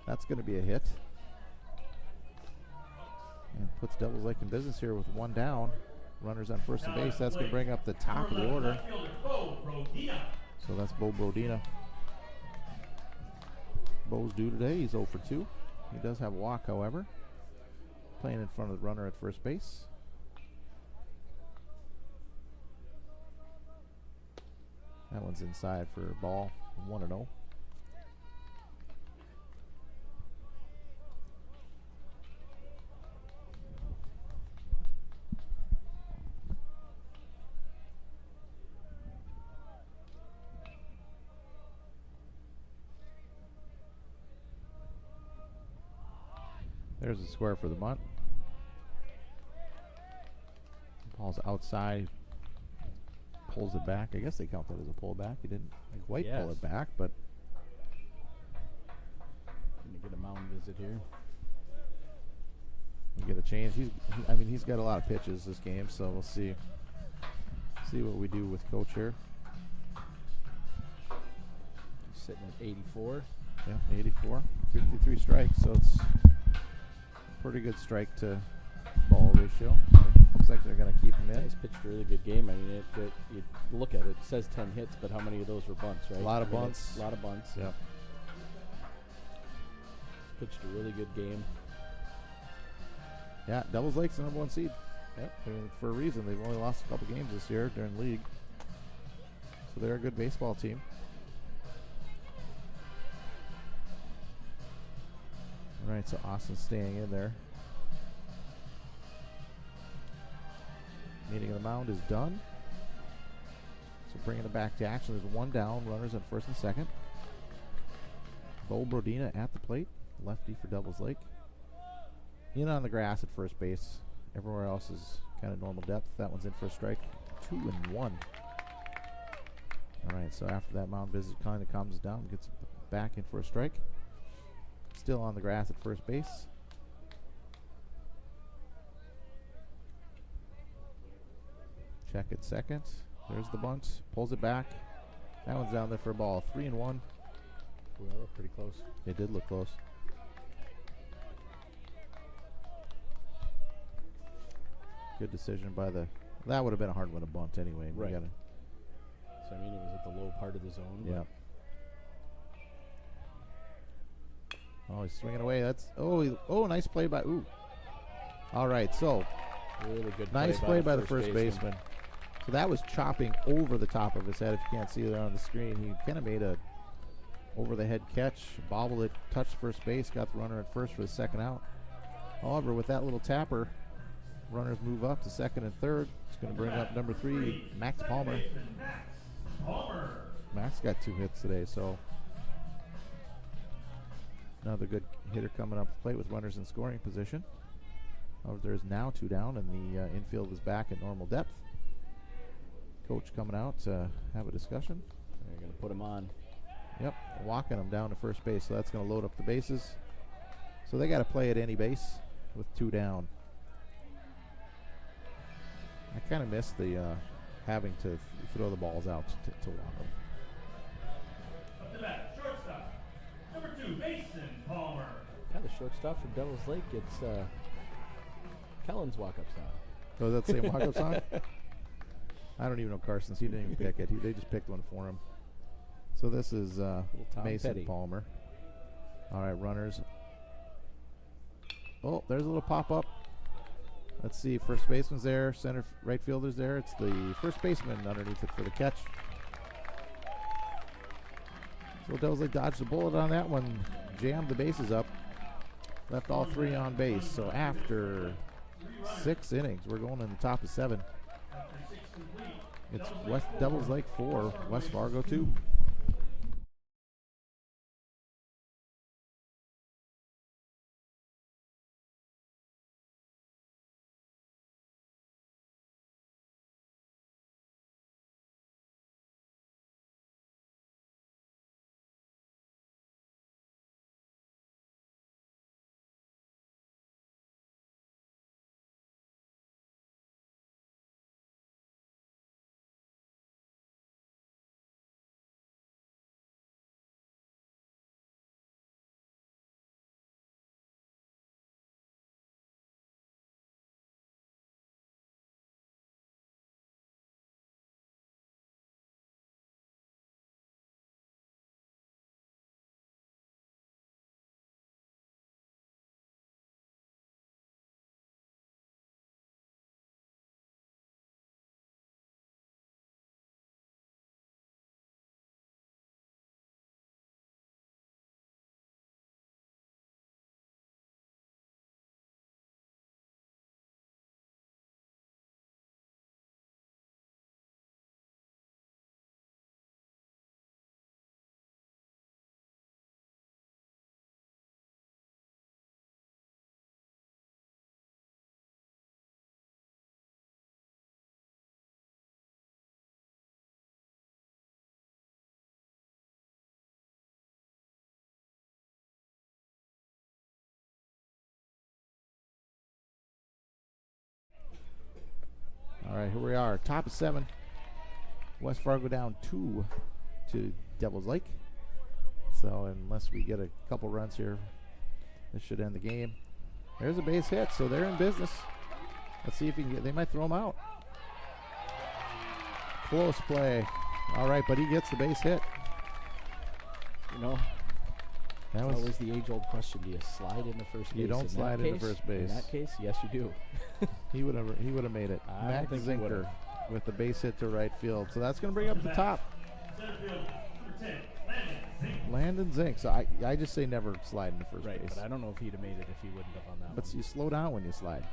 S2: that's going to be a hit. And puts Devils Lake in business here with one down. Runners on first and base. That's going to bring up the top of the order. So that's Bo Brodina. Bo's due today. He's 0 for 2. He does have a walk, however. Playing in front of the runner at first base. That one's inside for a ball. 1-0. There's a square for the bunt. Ball's outside. Pulls it back. I guess they count that as a pullback. He didn't quite pull it back, but
S3: Gonna get a mound visit here.
S2: we get a change. He's got a lot of pitches this game, so we'll see what we do with coach here.
S3: He's sitting at 84.
S2: Yeah, 84, 53 strikes, so it's pretty good strike to ball ratio. Looks like they're going to keep him in.
S3: He's pitched a really good game. I mean, you look at it, it says 10 hits, but how many of those were bunts, right?
S2: A lot of bunts.
S3: A lot of bunts.
S2: Yep.
S3: Pitched a really good game.
S2: Yeah, Devils Lake's the number 1 seed.
S3: Yep.
S2: I mean, for a reason. They've only lost a couple games this year during league. So they're a good baseball team. All right, so Austin's staying in there. Meeting of the mound is done. So bringing it back to action. There's one down. Runners at first and second. Bo Brodina at the plate. Lefty for Devils Lake. In on the grass at first base. Everywhere else is kind of normal depth. That one's in for a strike. 2-1. All right, so after that mound visit kind of calms down, gets back in for a strike. Still on the grass at first base. Check at second. There's the bunt. Pulls it back. That one's down there for a ball. 3-1.
S3: Well, pretty close.
S2: It did look close. Good decision by the. That would have been a hard one to bunt anyway.
S3: Right.
S2: We gotta,
S3: So, I mean, it was at the low part of the zone.
S2: yeah. Oh, he's swinging away. That's nice play by. Ooh. All right, so
S3: Really good
S2: nice play by the first baseman. So that was chopping over the top of his head. If you can't see it on the screen, he kind of made a over the head catch, bobbled it, touched first base, got the runner at first for the second out. However, with that little tapper, runners move up to second and third. It's going to bring up number 3, Max Palmer. Max got 2 hits today, so another good hitter coming up the plate with runners in scoring position. However, there's now 2 down, and the infield is back at normal depth. Coach coming out to have a discussion.
S3: They're going to put him on.
S2: Yep, walking him down to first base, so that's going to load up the bases. So they got to play at any base with 2 down. I kind of miss the having to throw the balls out to walk them.
S1: Up to bat, shortstop, number 2, Mason Palmer.
S3: Yeah, the shortstop for Devils Lake gets Kellen's walk-up song.
S2: Oh, is that the same walk-up song? I don't even know Carson's. He didn't even pick it. They just picked one for him. So this is Mason
S3: Petty.
S2: Palmer. All right, runners. Oh, there's a little pop-up. Let's see. First baseman's there. Center right fielder's there. It's the first baseman underneath it for the catch. So Devils Lake dodged the bullet on that one. Jammed the bases up. Left all 3 on base. So after 6 innings, we're going in the top of 7. It's Devils Lake 4, West Fargo 2. All right, here we are. Top of 7. West Fargo down 2 to Devil's Lake. So unless we get a couple runs here, this should end the game. There's a base hit, so they're in business. Let's see if he can get. They might throw him out. Close play. All right, but he gets the base hit.
S3: You know,
S2: That
S3: it's
S2: was
S3: always the age-old question: do you slide into first base?
S2: You don't slide into first base.
S3: In that case, yes, you do.
S2: he would have made it.
S3: I
S2: Max
S3: think he
S2: Zinker
S3: would've.
S2: with the base hit to right field. So that's going to bring up the top.
S1: Center field, number 10, Landon.
S2: Landon Zink. So I just say never slide into first
S3: Right,
S2: base.
S3: but I don't know if he'd have made it if he wouldn't have on that
S2: But
S3: one.
S2: you slow down when you slide.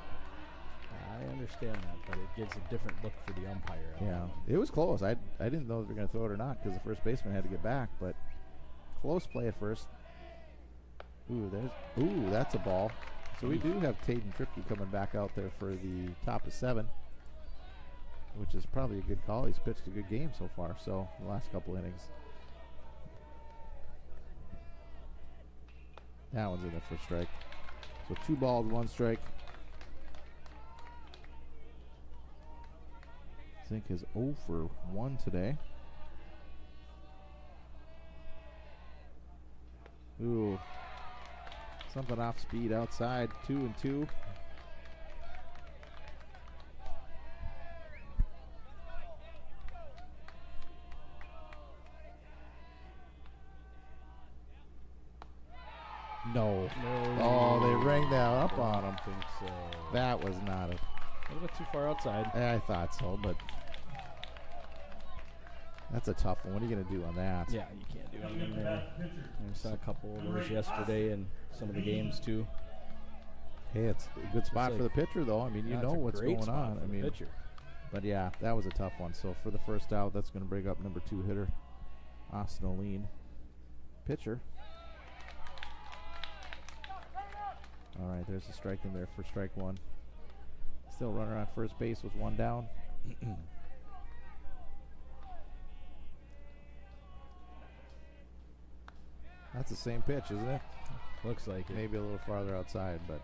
S3: I understand that, but it gives a different look for the umpire. on
S2: Yeah,
S3: that one.
S2: it was close. I didn't know if they were going to throw it or not because the first baseman had to get back. But close play at first. Ooh, that's a ball. So we do have Taden Tripke coming back out there for the top of 7, which is probably a good call. He's pitched a good game so far. So the last couple innings. That one's in there for a strike. So 2 balls, 1 strike. Zink is 0 for 1 today. Ooh. Something off speed outside. 2-2. No. Oh, they rang that up on him.
S3: I think so.
S2: That was not a.
S3: A little bit too far outside.
S2: I thought so, but that's a tough one. What are you going to do on that?
S3: Yeah, you can't do anything there. I saw a couple of those yesterday in some of the games too.
S2: Hey, it's a good spot
S3: like-
S2: for the pitcher, though. I mean, you
S3: Yeah,
S2: know
S3: it's a
S2: what's
S3: great
S2: going
S3: spot
S2: on.
S3: for
S2: I
S3: the
S2: mean,
S3: pitcher.
S2: but yeah, that was a tough one. So for the first out, that's going to bring up number 2 hitter, Austin O'Lean. Pitcher. All right, there's a strike in there for strike 1. Still runner on first base with 1 down. That's the same pitch, isn't it?
S3: Looks like it.
S2: Maybe a little farther outside, but.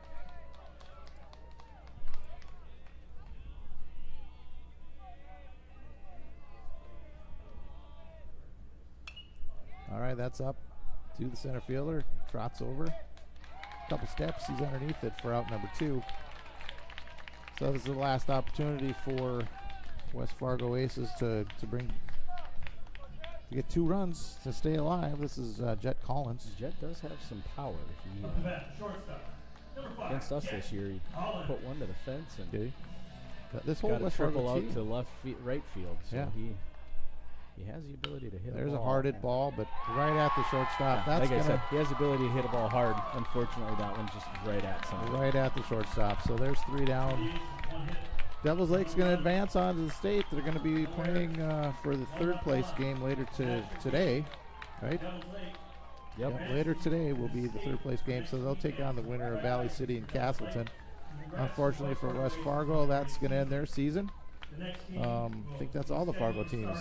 S2: All right, that's up to the center fielder. Trots over. Couple steps. He's underneath it for out number 2. So this is the last opportunity for West Fargo Aces to get 2 runs to stay alive. This is Jet Collins.
S3: Jet does have some power. He,
S1: Up the bat, shortstop, number 5,
S3: against us
S1: Jet
S3: this year, he
S1: Collins.
S3: put one to the fence and
S2: Okay. This whole
S3: got a
S2: West
S3: triple
S2: Fargo
S3: out
S2: team.
S3: to right field. So
S2: Yeah.
S3: he has the ability to hit
S2: There's
S3: a
S2: a
S3: ball.
S2: hard hit ball, but right at the shortstop.
S3: Yeah,
S2: That's
S3: like I said,
S2: gonna
S3: he has the ability to hit a ball hard. Unfortunately, that one just right at something.
S2: right at the shortstop. So there's 3 down. Devils Lake's going to advance on to the state. They're going to be playing for the 3rd place game later today, right?
S3: Yep.
S2: Yeah, later today will be the 3rd place game. So they'll take on the winner of Valley City and Castleton. Unfortunately for West Fargo, that's going to end their season. I think that's all the Fargo teams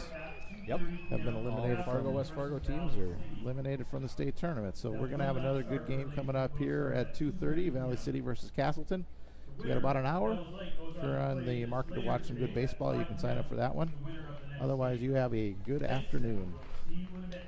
S3: Yep.
S2: have been eliminated
S3: Fargo,
S2: from
S3: West Fargo teams are
S2: eliminated from the state tournament. So we're going to have another good game coming up here at 2:30, Valley City versus Castleton. So we got about an hour. If you're on the market to watch some good baseball, you can sign up for that one. Otherwise, you have a good afternoon.
S1: See you in a minute.